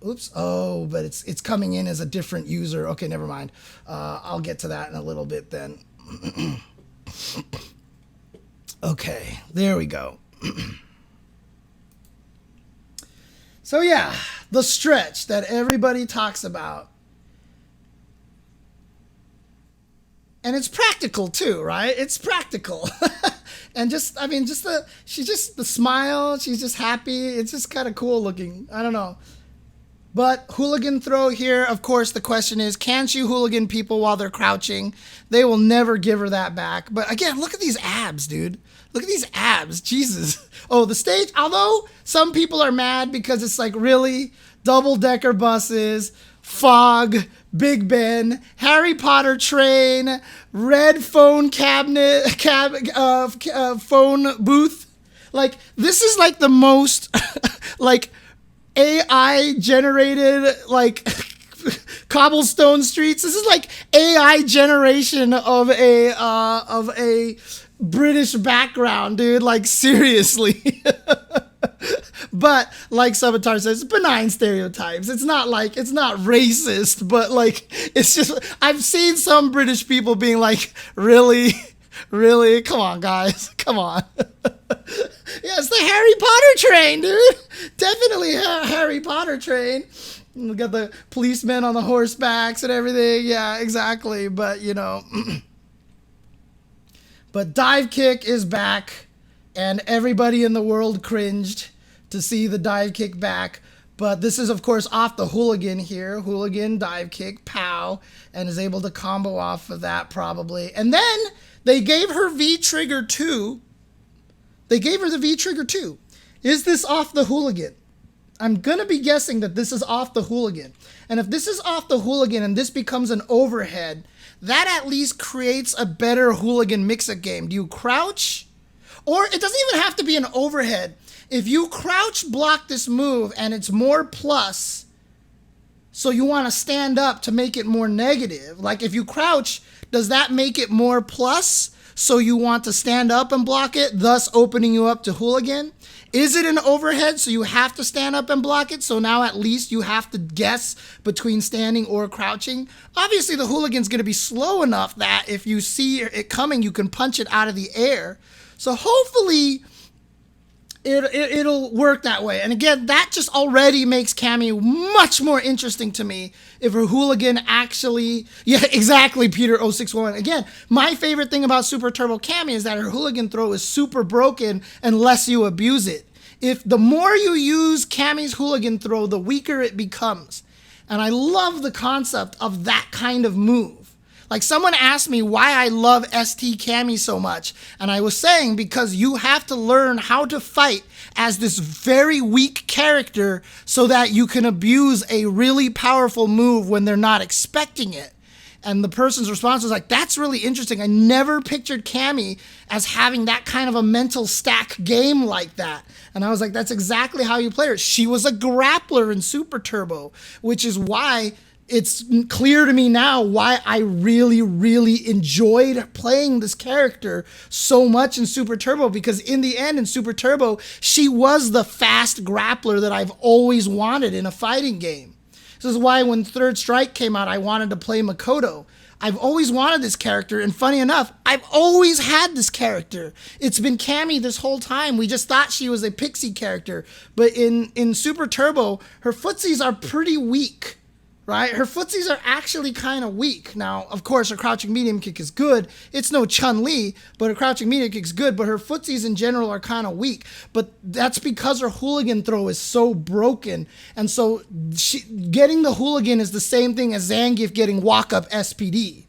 Oops. Oh, but it's coming in as a different user. Okay, never mind. I'll get to that in a little bit then. Okay, there we go. So yeah, the stretch that everybody talks about. And it's practical too, right? It's practical. And the smile, she's just happy. It's just kind of cool looking. I don't know. But hooligan throw here, of course, the question is, can she hooligan people while they're crouching? They will never give her that back. But again, look at these abs, dude. Look at these abs. Jesus. Oh, the stage, although some people are mad because it's like, really? Double-decker buses, fog, Big Ben, Harry Potter train, red phone phone booth. Like, this is like the most, like, AI generated, like, cobblestone streets. This is like AI generation of a British background, dude. Like, seriously. But like Sabatar says, benign stereotypes. It's not racist, but like, it's just, I've seen some British people being like, really? Really? Come on, guys. Come on. Yeah, it's the Harry Potter train, dude. Definitely Harry Potter train. We got the policemen on the horsebacks and everything. Yeah, exactly. But, you know, but dive kick is back, and everybody in the world cringed to see the dive kick back. But this is, of course, off the hooligan here. Hooligan, dive kick, pow, and is able to combo off of that probably. And then they gave her V-trigger 2. They gave her the V-trigger 2. Is this off the hooligan? I'm going to be guessing that this is off the hooligan. And if this is off the hooligan and this becomes an overhead, that at least creates a better hooligan mix-up game. Do you crouch? Or it doesn't even have to be an overhead. If you crouch block this move and it's more plus, so you want to stand up to make it more negative. Like if you crouch, does that make it more plus? So you want to stand up and block it, thus opening you up to hooligan? Is it an overhead, so you have to stand up and block it? So now at least you have to guess between standing or crouching. Obviously, the hooligan's going to be slow enough that if you see it coming, you can punch it out of the air. So hopefully it'll work that way. And again, that just already makes Cammy much more interesting to me if her hooligan actually... Yeah, exactly, Peter0611. Again, my favorite thing about Super Turbo Cammy is that her hooligan throw is super broken unless you abuse it. If the more you use Cammy's hooligan throw, the weaker it becomes. And I love the concept of that kind of move. Like someone asked me why I love ST Cammy so much. And I was saying because you have to learn how to fight as this very weak character so that you can abuse a really powerful move when they're not expecting it. And the person's response was like, that's really interesting. I never pictured Cammy as having that kind of a mental stack game like that. And I was like, that's exactly how you play her. She was a grappler in Super Turbo, which is why it's clear to me now why I really, really enjoyed playing this character so much in Super Turbo, because in the end, in Super Turbo, she was the fast grappler that I've always wanted in a fighting game. This is why when Third Strike came out, I wanted to play Makoto. I've always wanted this character, and funny enough, I've always had this character. It's been Cammy this whole time. We just thought she was a pixie character. But in Super Turbo, her footsies are pretty weak. Right? Her footsies are actually kind of weak. Now, of course, her crouching medium kick is good. It's no Chun-Li, but her crouching medium kick is good, but her footsies in general are kind of weak. But that's because her hooligan throw is so broken. And so getting the hooligan is the same thing as Zangief getting walk-up SPD,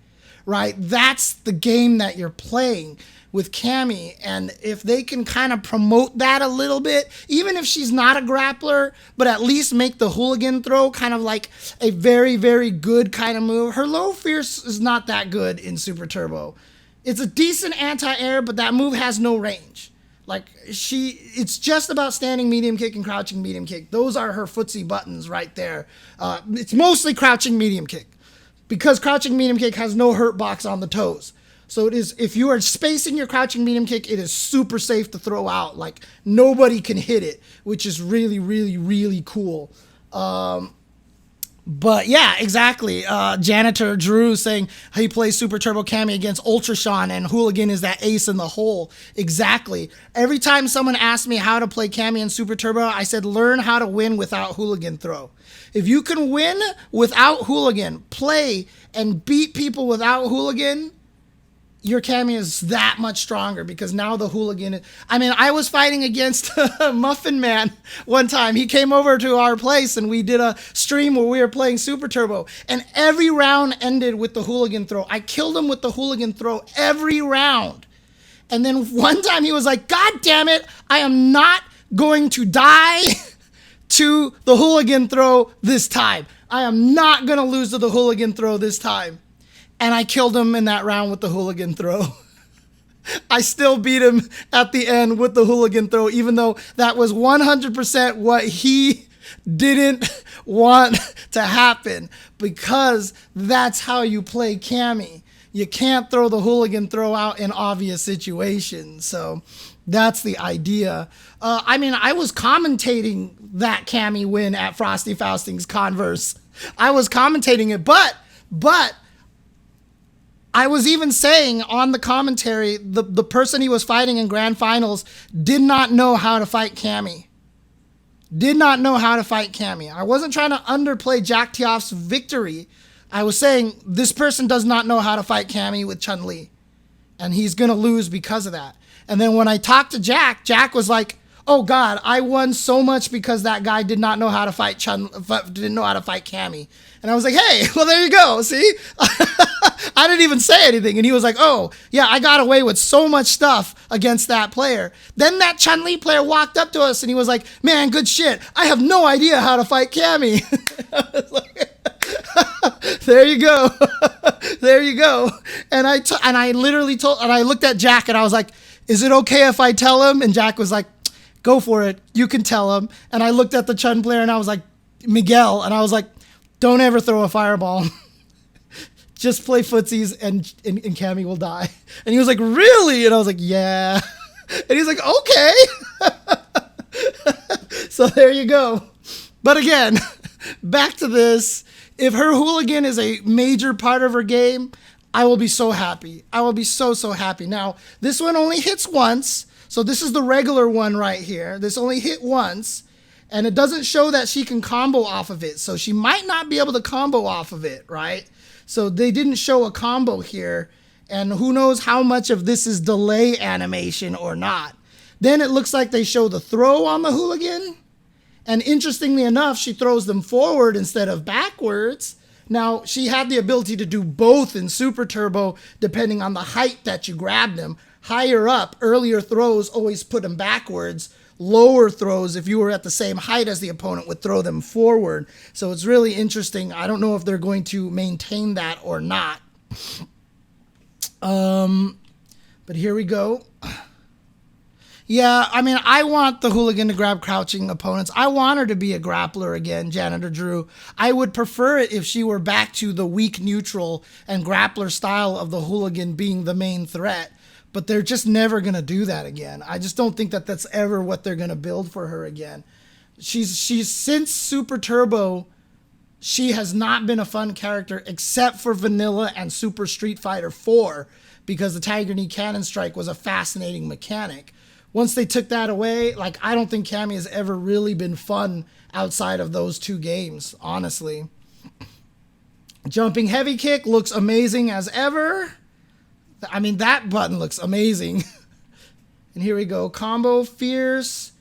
right? That's the game that you're playing with Cammy, and if they can kind of promote that a little bit, even if she's not a grappler, but at least make the hooligan throw kind of like a very, very good kind of move. Her low fierce is not that good in Super Turbo. It's a decent anti-air, but that move has no range. Like it's just about standing medium kick and crouching medium kick. Those are her footsie buttons right there. It's mostly crouching medium kick, because crouching medium kick has no hurt box on the toes. So it is, if you are spacing your crouching medium kick, it is super safe to throw out. Like nobody can hit it, which is really, really, really cool. But yeah, exactly. Janitor Drew saying he plays Super Turbo Cammy against Ultra Sean, and Hooligan is that ace in the hole. Exactly. Every time someone asked me how to play Cammy in Super Turbo, I said learn how to win without hooligan throw. If you can win without hooligan, play and beat people without hooligan, your Cammy is that much stronger, because now the hooligan... I mean, I was fighting against Muffin Man one time. He came over to our place and we did a stream where we were playing Super Turbo, and every round ended with the hooligan throw. I killed him with the hooligan throw every round. And then one time he was like, God damn it, I am not going to die to the hooligan throw this time. I am not going to lose to the hooligan throw this time. And I killed him in that round with the hooligan throw. I still beat him at the end with the hooligan throw, even though that was 100% what he didn't want to happen, because that's how you play Cammy. You can't throw the hooligan throw out in obvious situations. So That's the idea. I mean, I was commentating that Cammy win at Frosty Fausting's Converse. I was commentating it, but I was even saying on the commentary, the person he was fighting in grand finals did not know how to fight Cammy. Did not know how to fight Cammy. I wasn't trying to underplay Jack Tiaf's victory. I was saying this person does not know how to fight Cammy with Chun-Li. And he's going to lose because of that. And then when I talked to Jack, Jack was like, oh God, I won so much because that guy did not know how to fight didn't know how to fight Cammy. And I was like, hey, well, there you go. See, I didn't even say anything. And he was like, oh yeah, I got away with so much stuff against that player. Then that Chun-Li player walked up to us and he was like, man, good shit. I have no idea how to fight Cammy. I was like, there you go. There you go. And I literally I looked at Jack and I was like, is it okay if I tell him? And Jack was like, go for it. You can tell him. And I looked at the Chun player and I was like, Miguel. And I was like, don't ever throw a fireball. Just play footsies and Cammy will die. And he was like, really? And I was like, yeah. And he's like, okay. So there you go. But again, back to this. If her hooligan is a major part of her game, I will be so happy. I will be so happy. Now, this one only hits once. So this is the regular one right here. This only hit once. And it doesn't show that she can combo off of it. So she might not be able to combo off of it, right? So they didn't show a combo here. And who knows how much of this is delay animation or not. Then it looks like they show the throw on the hooligan. And interestingly enough, she throws them forward instead of backwards. Now, she had the ability to do both in Super Turbo, depending on the height that you grabbed them. Higher up, earlier throws always put them backwards. Lower throws, if you were at the same height as the opponent, would throw them forward. So it's really interesting. I don't know if they're going to maintain that or not. But here we go. Yeah, I mean, I want the hooligan to grab crouching opponents. I want her to be a grappler again, Janitor Drew. I would prefer it if she were back to the weak neutral and grappler style of the hooligan being the main threat. But they're just never going to do that again. I just don't think that that's ever what they're going to build for her again. She's since Super Turbo, she has not been a fun character except for Vanilla and Super Street Fighter 4 because the Tiger Knee Cannon Strike was a fascinating mechanic. Once they took that away, like, I don't think Cammy has ever really been fun outside of those two games, honestly. Jumping heavy kick looks amazing as ever. I mean, that button looks amazing. And here we go. Combo fierce.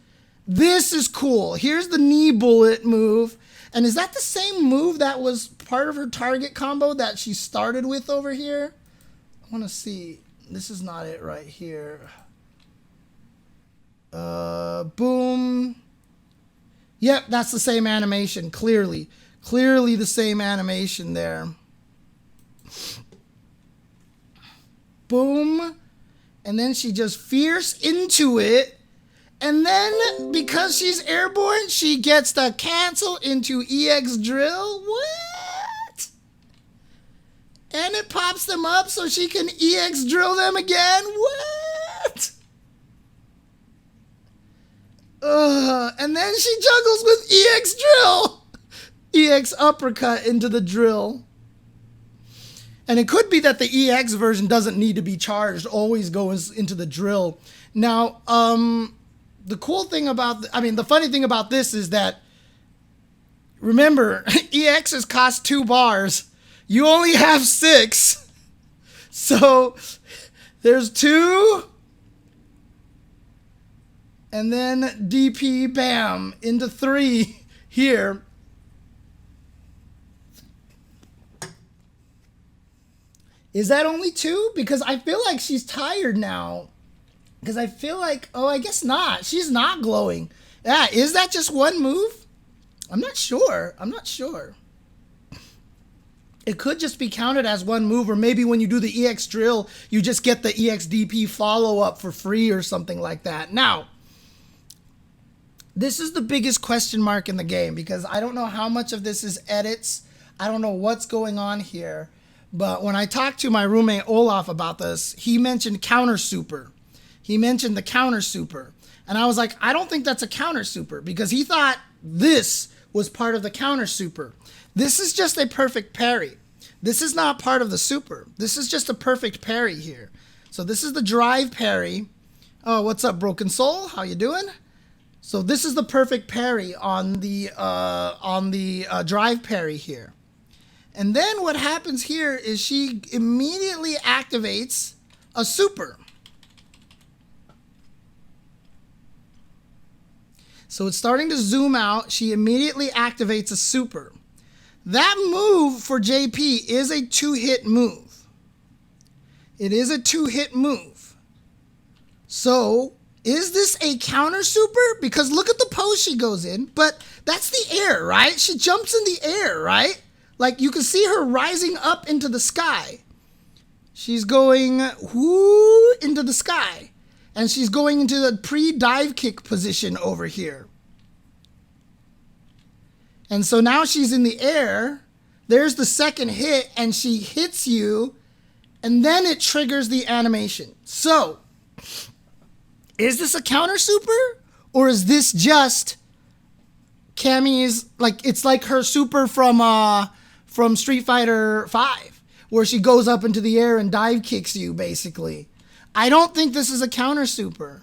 This is cool. Here's the knee bullet move. And is that the same move that was part of her target combo that she started with over here? I want to see. This is not it right here. Boom. Yep, that's the same animation. Clearly the same animation there. Boom. And then she just fierce into it. And then because she's airborne, she gets to cancel into EX drill. What? And it pops them up so she can EX drill them again. What? And then she juggles with EX drill. EX uppercut into the drill. And it could be that the EX version doesn't need to be charged, always goes into the drill. Now, the cool thing about, the funny thing about this is that, remember, EXs cost 2 bars. You only have 6. So, there's 2. And then DP, bam, into 3 here. Is that only 2? Because I feel like she's tired now. Because I feel like, oh, I guess not. She's not glowing. Yeah, is that just one move? I'm not sure. It could just be counted as one move, or maybe when you do the EX drill, you just get the EX DP follow-up for free or something like that. Now, this is the biggest question mark in the game because I don't know how much of this is edits. I don't know what's going on here. But when I talked to my roommate Olaf about this, he mentioned counter super. he mentioned the counter super. And I was like, I don't think that's a counter super, because he thought this was part of the counter super. This is just a perfect parry. This is not part of the super. This is just a perfect parry here. So this is the drive parry. Oh, what's up, Broken Soul? How you doing? So this is the perfect parry on the drive parry here. And then what happens here is she immediately activates a super. So it's starting to zoom out. She immediately activates a super. That move for JP is a 2-hit move. It is a 2-hit move. So is this a counter super? Because look at the pose she goes in, but that's the air, right? She jumps in the air, right? Like you can see her rising up into the sky. She's going whoo into the sky. And she's going into the pre-dive kick position over here. And so now she's in the air. There's the second hit, and she hits you, and then it triggers the animation. So, is this a counter super? Or is this just Cammy's, like, it's like her super from Street Fighter V, where she goes up into the air and dive kicks you, basically. I don't think this is a counter super.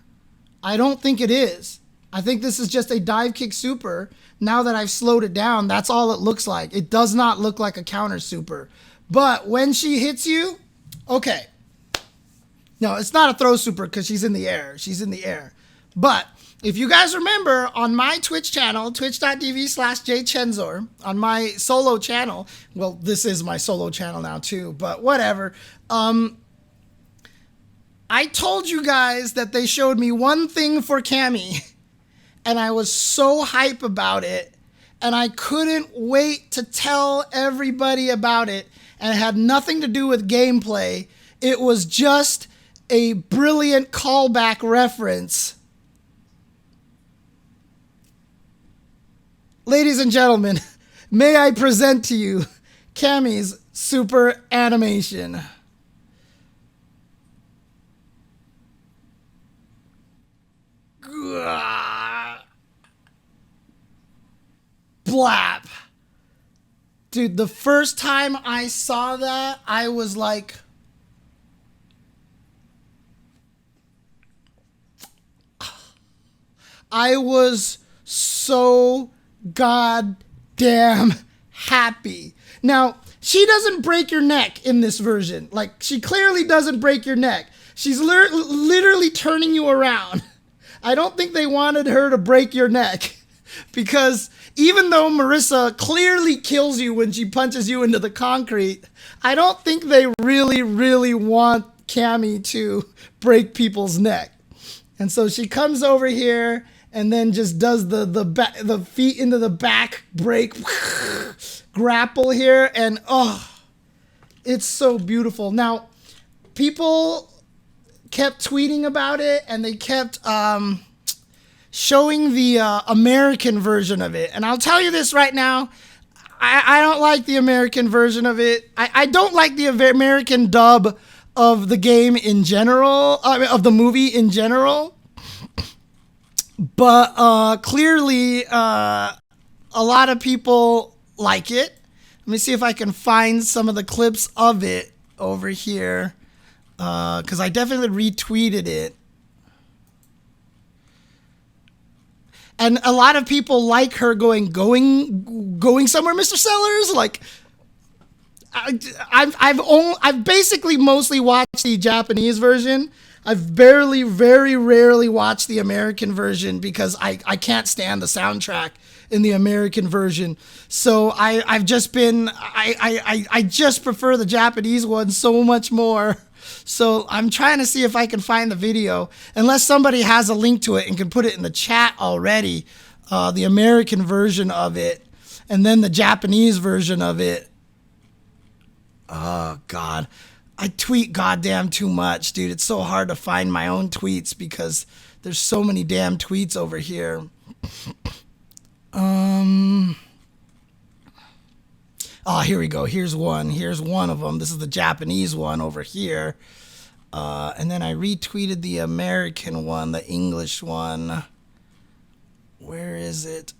I don't think it is. I think this is just a dive kick super. Now that I've slowed it down, that's all it looks like. It does not look like a counter super. But when she hits you, okay. No, it's not a throw super because she's in the air. She's in the air. But if you guys remember on my Twitch channel, twitch.tv/jchenzor, on my solo channel, well, this is my solo channel now too, but whatever. I told you guys that they showed me one thing for Cammy, and I was so hype about it, and I couldn't wait to tell everybody about it, and it had nothing to do with gameplay. It was just a brilliant callback reference. Ladies and gentlemen, may I present to you Cammy's super animation. Blap. Dude, the first time I saw that, I was like, I was so goddamn happy. Now, she doesn't break your neck in this version. Like, she clearly doesn't break your neck. She's literally turning you around. I don't think they wanted her to break your neck, because even though Marissa clearly kills you when she punches you into the concrete, I don't think they really want Cammy to break people's neck. And so she comes over here and then just does the feet into the back break grapple here, and oh, it's so beautiful. Now, people kept tweeting about it, and they kept showing the American version of it. And I'll tell you this right now, I don't like the American version of it. I don't like the American dub of the game in general, of the movie in general. But clearly, a lot of people like it. Let me see if I can find some of the clips of it over here, because I definitely retweeted it. And a lot of people like her going somewhere, Mr. Sellers. Like, I've basically mostly watched the Japanese version. I've very rarely watched the American version because I can't stand the soundtrack in the American version. So I just prefer the Japanese one so much more. So I'm trying to see if I can find the video, unless somebody has a link to it and can put it in the chat already, the American version of it, and then the Japanese version of it. Oh, God. I tweet goddamn too much, dude. It's so hard to find my own tweets because there's so many damn tweets over here. Oh, here we go. Here's one. Here's one of them. This is the Japanese one over here. And then I retweeted the American one, the English one. Where is it?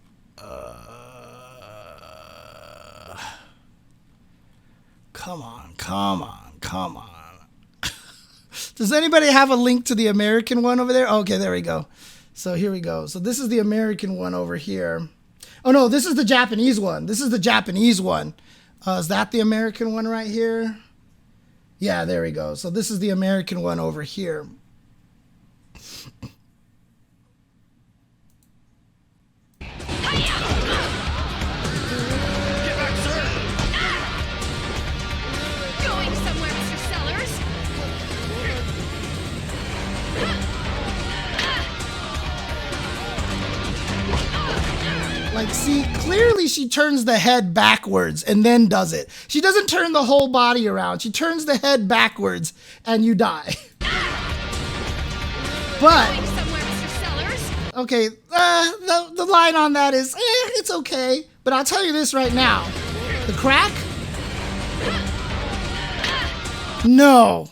Come on, come on, come on. Does anybody have a link to the American one over there? Okay, there we go. So here we go. So this is the American one over here. Oh no, this is the Japanese one. This is the Japanese one. Is that the American one right here? Yeah, there we go. So this is the American one over here. Like, see, clearly she turns the head backwards and then does it. She doesn't turn the whole body around. She turns the head backwards and you die. But, okay, the line on that is, it's okay. But I'll tell you this right now. The crack? No.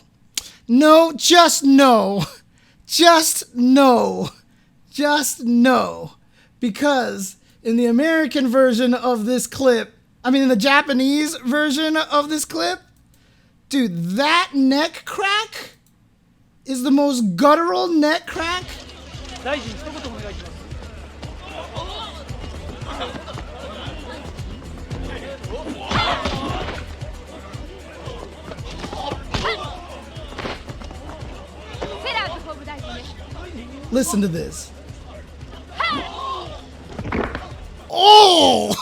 No, just no. Just no. Just no. Because in the American version of this clip, I mean in the Japanese version of this clip, dude, that neck crack is the most guttural neck crack. Listen to this. Oh!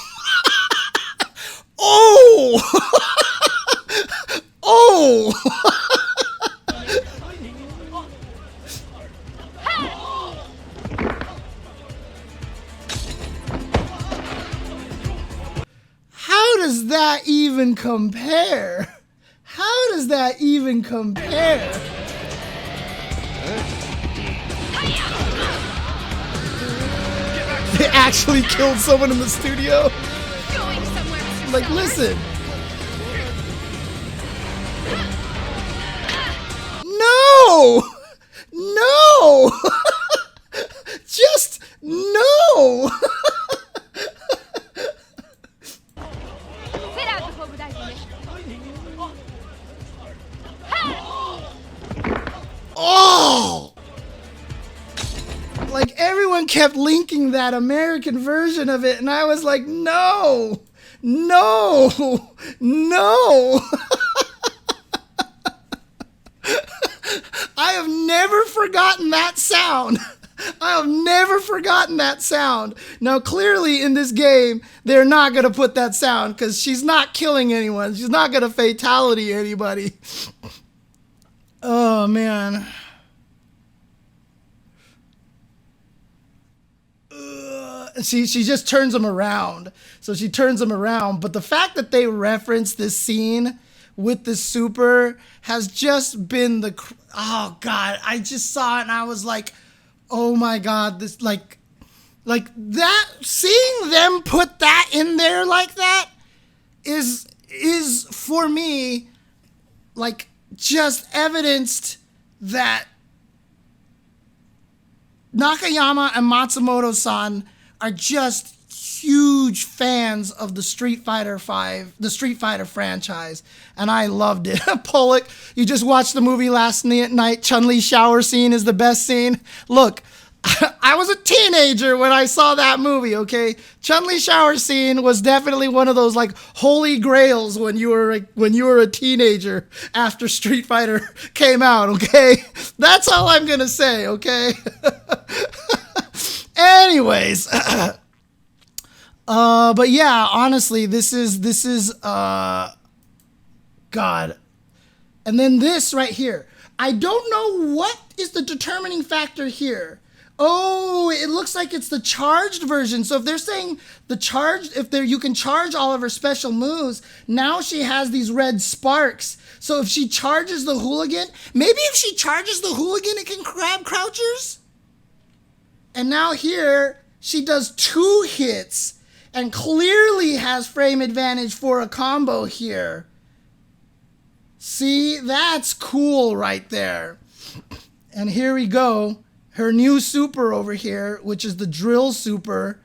Oh! Oh! How does that even compare? How does that even compare? They actually killed someone in the studio. Like, listen. No! No! Just no! Oh! Like, everyone kept linking that American version of it, and I was like, no! No! No! I have never forgotten that sound. I have never forgotten that sound. Now, clearly in this game, they're not going to put that sound because she's not killing anyone. She's not going to fatality anybody. Oh, man. She just turns him around. So she turns him around. But the fact that they reference this scene with the super has just been the... Oh, God. I just saw it and I was like, oh, my God. This, like that, seeing them put that in there like that is for me, like, just evidenced that Nakayama and Matsumoto-san are just huge fans of the Street Fighter franchise, and I loved it. Pollock, you just watched the movie last night. Chun-Li shower scene is the best scene. Look, I was a teenager when I saw that movie, okay? Chun-Li shower scene was definitely one of those, like, holy grails when you were a teenager after Street Fighter came out, okay? That's all I'm gonna say, okay? Anyways, but yeah, honestly, this is God. And then this right here. I don't know what is the determining factor here. Oh, it looks like it's the charged version. So if they're saying the charged, you can charge all of her special moves, now she has these red sparks. So if she charges the hooligan, maybe if she charges the hooligan, it can grab crouchers? And now here, she does 2 hits and clearly has frame advantage for a combo here. See, that's cool right there. And here we go. Her new super over here, which is the drill super.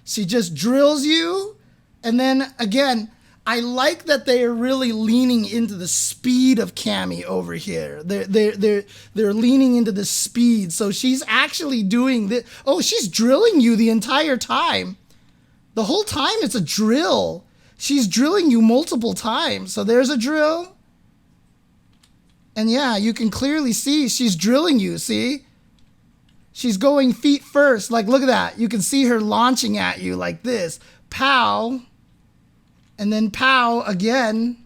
She just drills you. And then again, I like that they are really leaning into the speed of Cammy over here. They're leaning into the speed. So she's actually doing this. Oh, she's drilling you the entire time. The whole time it's a drill. She's drilling you multiple times. So there's a drill. And yeah, you can clearly see she's drilling you, see? She's going feet first. Like, look at that. You can see her launching at you like this. Pow. And then pow again.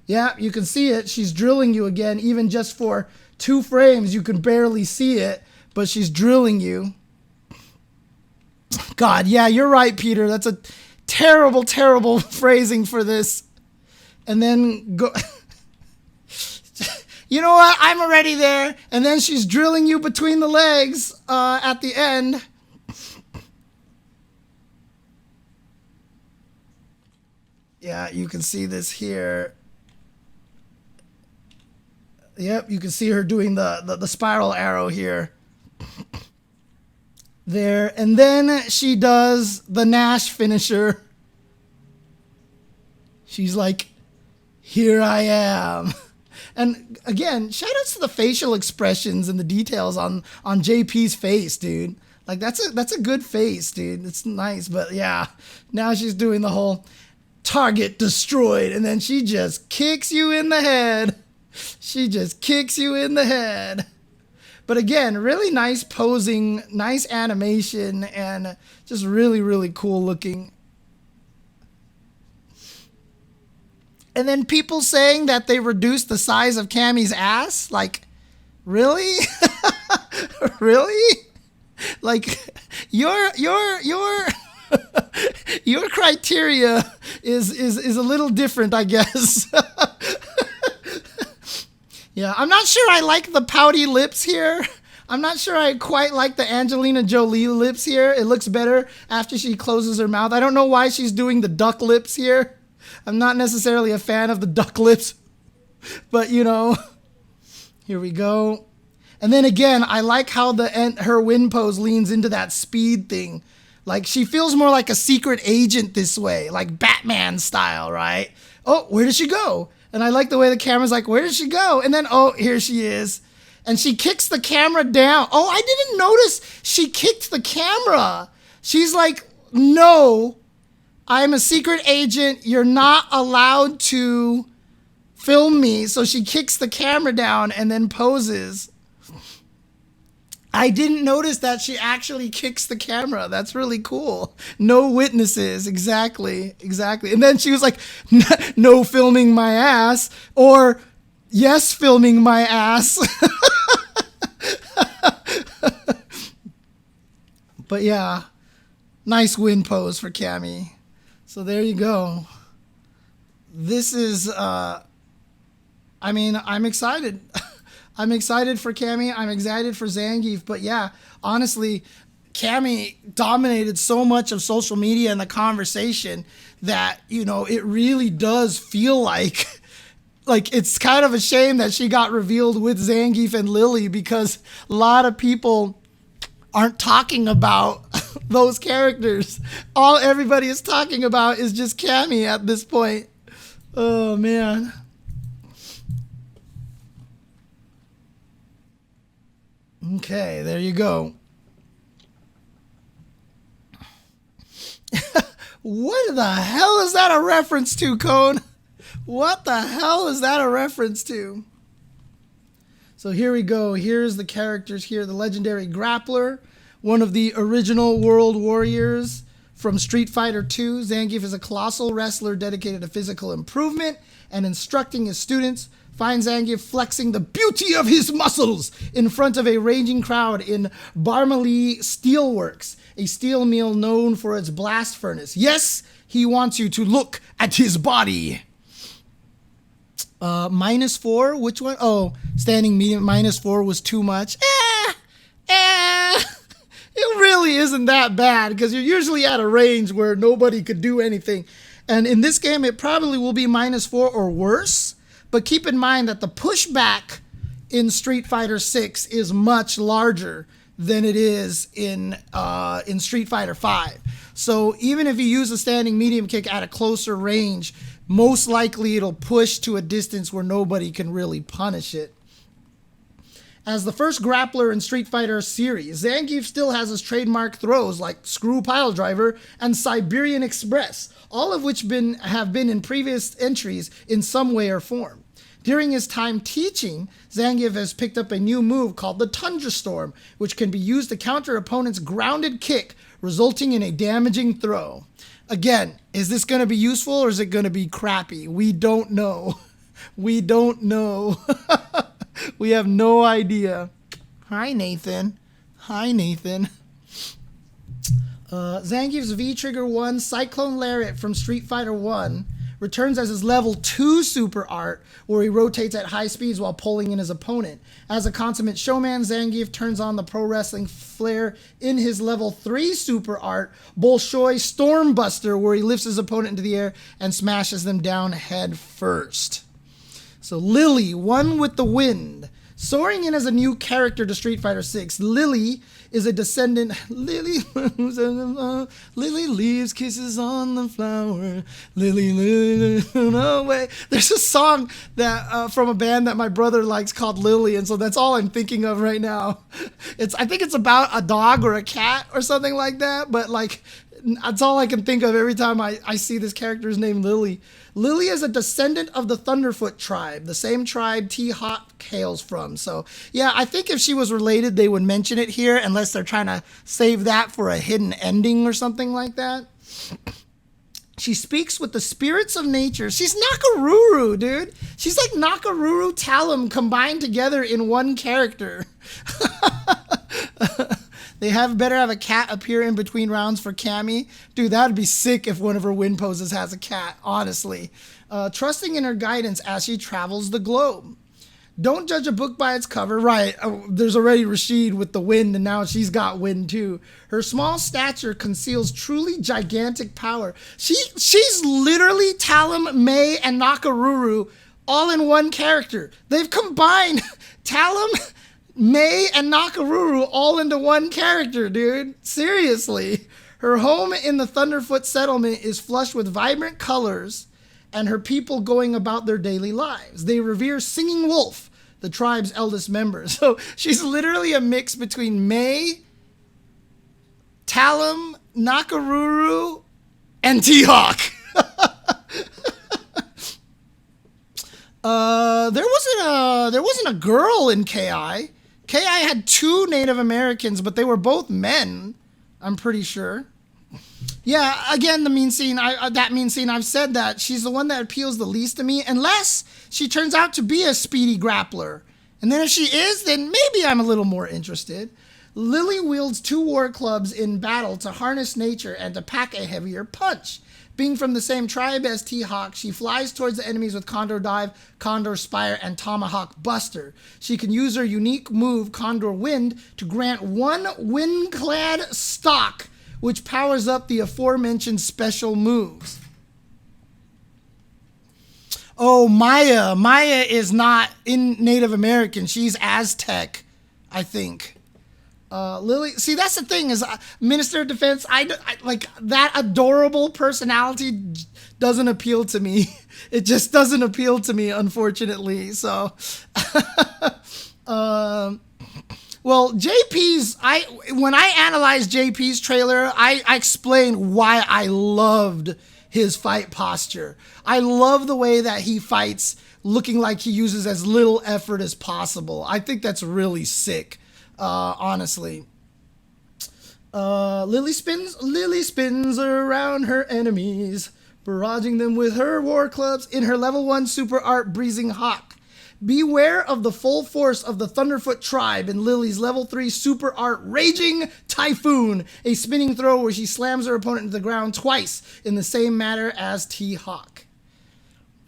Yeah, you can see it. She's drilling you again. Even just for 2 frames, you can barely see it. But she's drilling you. God, yeah, you're right, Peter. That's a terrible, terrible phrasing for this. And then go... You know what? I'm already there. And then she's drilling you between the legs at the end. Yeah, you can see this here. Yep, you can see her doing the spiral arrow here. There. And then she does the Nash finisher. She's like, here I am. And again, shout outs to the facial expressions and the details on JP's face, dude. Like that's a good face, dude. It's nice, but yeah. Now she's doing the whole target destroyed, and then she just kicks you in the head. She just kicks you in the head. But again, really nice posing, nice animation, and just really, really cool looking. And then people saying that they reduced the size of Cammy's ass. Like, really? Really? Like, your your criteria is a little different, I guess. Yeah, I'm not sure I like the pouty lips here. I'm not sure I quite like the Angelina Jolie lips here. It looks better after she closes her mouth. I don't know why she's doing the duck lips here. I'm not necessarily a fan of the duck lips, but you know, here we go. And then again, I like how her wind pose leans into that speed thing. Like she feels more like a secret agent this way, like Batman style, right? Oh, where did she go? And I like the way the camera's like, where did she go? And then, oh, here she is. And she kicks the camera down. Oh, I didn't notice she kicked the camera. She's like, no. I'm a secret agent. You're not allowed to film me. So she kicks the camera down and then poses. I didn't notice that she actually kicks the camera. That's really cool. No witnesses. Exactly. Exactly. And then she was like, no filming my ass, or yes, filming my ass. But yeah, nice wind pose for Cammy. So there you go. This is, I mean, I'm excited. I'm excited for Cammy. I'm excited for Zangief. But yeah, honestly, Cammy dominated so much of social media and the conversation that, you know, it really does feel like it's kind of a shame that she got revealed with Zangief and Lily, because a lot of people aren't talking about those characters. All everybody is talking about is just Cammy at this point. Oh, man. Okay, there you go. What the hell is that a reference to, Cone? What the hell is that a reference to? So here we go. Here's the characters here. The legendary grappler, one of the original world warriors from Street Fighter II. Zangief is a colossal wrestler dedicated to physical improvement and instructing his students. Find Zangief flexing the beauty of his muscles in front of a raging crowd in Barmali Steelworks, a steel mill known for its blast furnace. Yes, he wants you to look at his body. -4, which one? Oh, standing medium, -4 was too much. It really isn't that bad, because you're usually at a range where nobody could do anything. And in this game, it probably will be -4 or worse. But keep in mind that the pushback in Street Fighter 6 is much larger than it is in Street Fighter 5. So even if you use a standing medium kick at a closer range, most likely it'll push to a distance where nobody can really punish it. As the first grappler in Street Fighter series, Zangief still has his trademark throws like Screw Piledriver and Siberian Express, all of which have been in previous entries in some way or form. During his time teaching, Zangief has picked up a new move called the Tundra Storm, which can be used to counter opponents' grounded kick, resulting in a damaging throw. Again, is this going to be useful or is it going to be crappy? We don't know. We don't know. We have no idea. Hi, Nathan. Hi, Nathan. Zangief's V-Trigger 1 Cyclone Lariat from Street Fighter 1 returns as his level 2 super art, where he rotates at high speeds while pulling in his opponent. As a consummate showman, Zangief turns on the pro wrestling flair in his level 3 super art, Bolshoi Stormbuster, where he lifts his opponent into the air and smashes them down head first. So Lily, One with the Wind. Soaring in as a new character to Street Fighter 6, Lily is a descendant. Lily leaves kisses on the flower. Lily, no way. There's a song that from a band that my brother likes called Lily, and so that's all I'm thinking of right now. I think it's about a dog or a cat or something like that, but like that's all I can think of every time I see this character's name, Lily. Lily is a descendant of the Thunderfoot tribe, the same tribe T-Hawk hails from. So, yeah, I think if she was related, they would mention it here, unless they're trying to save that for a hidden ending or something like that. She speaks with the spirits of nature. She's Nakaruru, dude. She's like Nakaruru Talum combined together in one character. They better have a cat appear in between rounds for Cammy. Dude, that'd be sick if one of her win poses has a cat, honestly. Trusting in her guidance as she travels the globe. Don't judge a book by its cover. Right, there's already Rashid with the wind, and now she's got wind too. Her small stature conceals truly gigantic power. She's literally Talum, Mei, and Nakaruru all in one character. They've combined Talum, Mei, and Nakaruru all into one character, dude. Seriously. Her home in the Thunderfoot settlement is flush with vibrant colors and her people going about their daily lives. They revere Singing Wolf, the tribe's eldest member. So she's literally a mix between Mei, Talum, Nakaruru, and T-Hawk. There wasn't a girl in KI. KI had 2 Native Americans, but they were both men, I'm pretty sure. Yeah, again, the mean scene, that mean scene, I've said that. She's the one that appeals the least to me, unless she turns out to be a speedy grappler. And then if she is, then maybe I'm a little more interested. Lily wields 2 war clubs in battle to harness nature and to pack a heavier punch. Being from the same tribe as T-Hawk, she flies towards the enemies with Condor Dive, Condor Spire, and Tomahawk Buster. She can use her unique move, Condor Wind, to grant 1 wind-clad stock, which powers up the aforementioned special moves. Oh, Maya. Maya is not in Native American. She's Aztec, I think. Lily, see, that's the thing is Minister of Defense, I like that adorable personality doesn't appeal to me. It just doesn't appeal to me, unfortunately. So, well, when I analyzed JP's trailer, I explained why I loved his fight posture. I love the way that he fights looking like he uses as little effort as possible. I think that's really sick. Honestly. Lily spins around her enemies, barraging them with her war clubs in her level 1 super art Breezing Hawk. Beware of the full force of the Thunderfoot tribe in Lily's level 3 super art Raging Typhoon, a spinning throw where she slams her opponent into the ground twice in the same manner as T-Hawk.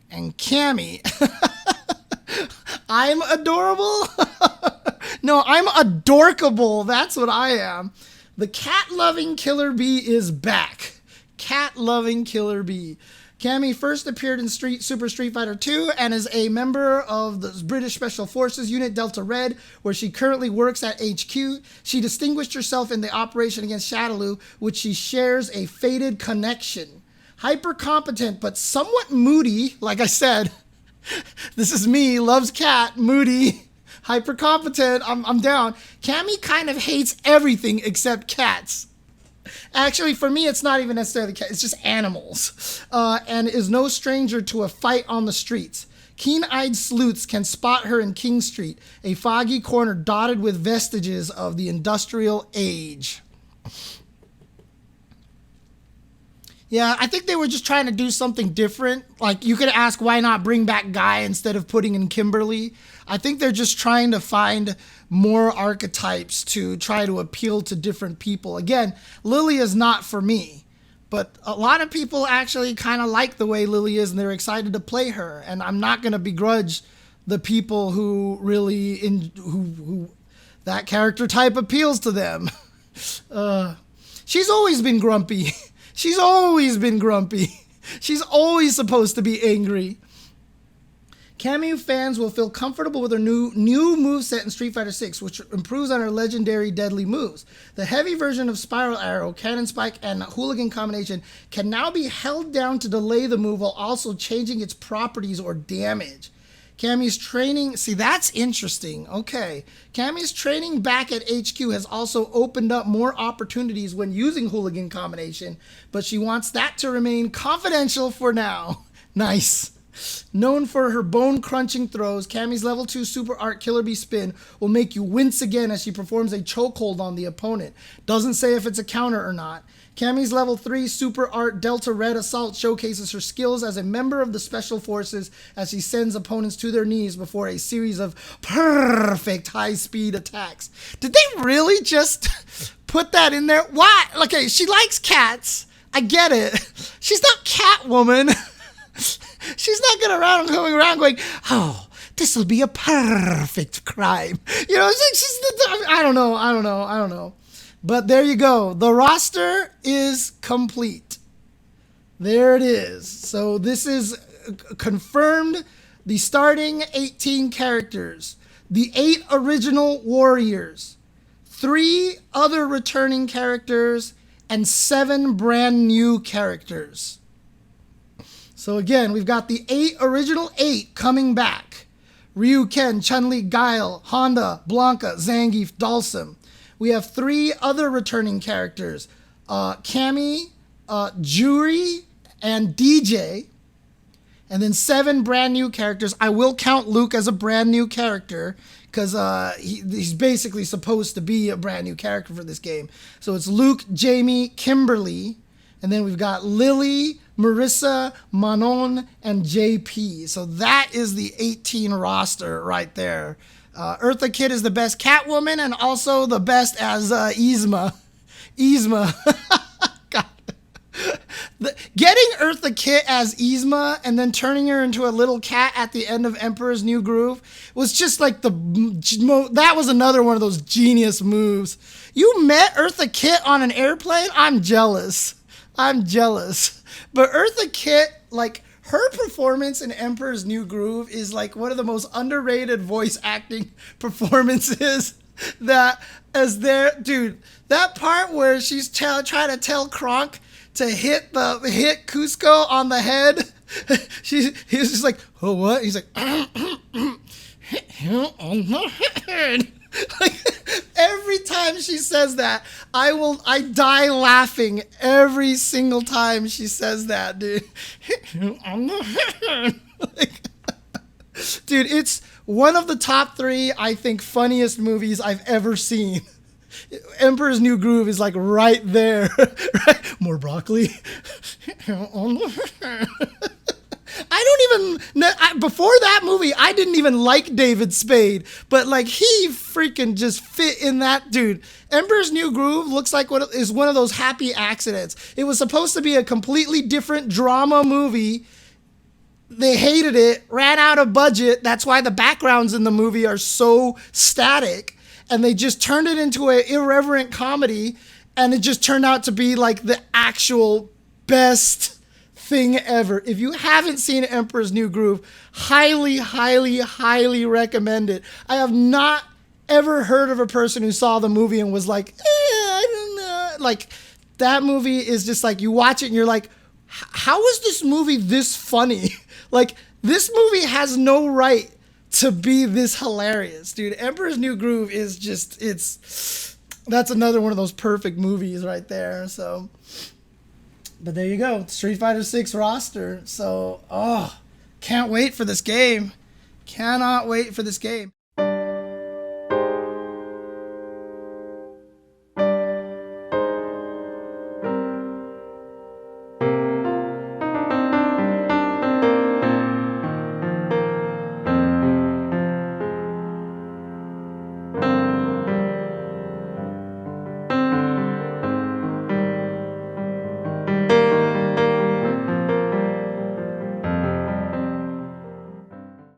And Cammy. I'm adorable? No, I'm adorkable. That's what I am. The cat-loving Killer Bee is back. Cat-loving Killer Bee. Cammy first appeared in Super Street Fighter 2 and is a member of the British Special Forces Unit Delta Red, where she currently works at HQ. She distinguished herself in the operation against Shadaloo, which she shares a fated connection. Hyper competent but somewhat moody, like I said. This is me, loves cat, moody, hyper competent. I'm down. Cammy kind of hates everything except cats. Actually, for me, it's not even necessarily cats. It's just animals. And is no stranger to a fight on the streets. Keen-eyed sleuths can spot her in King Street, a foggy corner dotted with vestiges of the industrial age. Yeah, I think they were just trying to do something different. Like, you could ask why not bring back Guy instead of putting in Kimberly. I think they're just trying to find more archetypes to try to appeal to different people. Again, Lily is not for me, but a lot of people actually kind of like the way Lily is and they're excited to play her. And I'm not going to begrudge the people who really, who that character type appeals to them. She's always been grumpy. She's always been grumpy. She's always supposed to be angry. Cammy fans will feel comfortable with her new moveset in Street Fighter 6, which improves on her legendary deadly moves. The heavy version of Spiral Arrow, Cannon Spike, and Hooligan combination can now be held down to delay the move while also changing its properties or damage. Cammy's training, see, that's interesting. Okay. Cammy's training back at HQ has also opened up more opportunities when using Hooligan combination, but she wants that to remain confidential for now. Nice. Known for her bone-crunching throws, Cammy's level 2 Super Art Killer Bee Spin will make you wince again as she performs a chokehold on the opponent. Doesn't say if it's a counter or not. Cammy's level 3 Super Art Delta Red Assault showcases her skills as a member of the Special Forces as she sends opponents to their knees before a series of perfect high-speed attacks. Did they really just put that in there? Why? Okay, she likes cats. I get it. She's not Catwoman. She's not going around going, oh, this will be a perfect crime. You know, I don't know. But there you go. The roster is complete. There it is. So this is confirmed. The starting 18 characters. The 8 original warriors. 3 other returning characters. And 7 brand new characters. So again, we've got the original 8 coming back. Ryu, Ken, Chun-Li, Guile, Honda, Blanca, Zangief, Dalsum. We have 3 other returning characters. Cammy, Juri, and DJ. And then 7 brand new characters. I will count Luke as a brand new character because he's basically supposed to be a brand new character for this game. So it's Luke, Jamie, Kimberly, and then we've got Lily, Marissa, Manon, and JP. So that is the 18 roster right there. Eartha Kitt is the best Catwoman and also the best as Yzma. God. Getting Eartha Kitt as Yzma and then turning her into a little cat at the end of Emperor's New Groove was just like that was another one of those genius moves. You met Eartha Kitt on an airplane? I'm jealous. But Eartha Kitt, like, her performance in Emperor's New Groove is like one of the most underrated voice acting performances that that part where she's trying to tell Kronk to hit Cusco on the head. He's just like, oh, what? He's like, hit him on the head. Like, every time she says that, I die laughing every single time she says that, dude. Like, dude, it's one of the top 3, I think, funniest movies I've ever seen. Emperor's New Groove is like right there. Right? More broccoli. Before that movie, I didn't even like David Spade, but like he freaking just fit in that, dude. Emperor's New Groove looks like is one of those happy accidents. It was supposed to be a completely different drama movie. They hated it, ran out of budget. That's why the backgrounds in the movie are so static, and they just turned it into an irreverent comedy, and it just turned out to be like the actual best thing ever. If you haven't seen Emperor's New Groove, highly, highly, highly recommend it. I have not ever heard of a person who saw the movie and was like, I don't know. Like, that movie is just like, you watch it and you're like, how is this movie this funny? Like, this movie has no right to be this hilarious, dude. Emperor's New Groove is just, that's another one of those perfect movies right there. So, but there you go, Street Fighter 6 roster. So, can't wait for this game. Cannot wait for this game.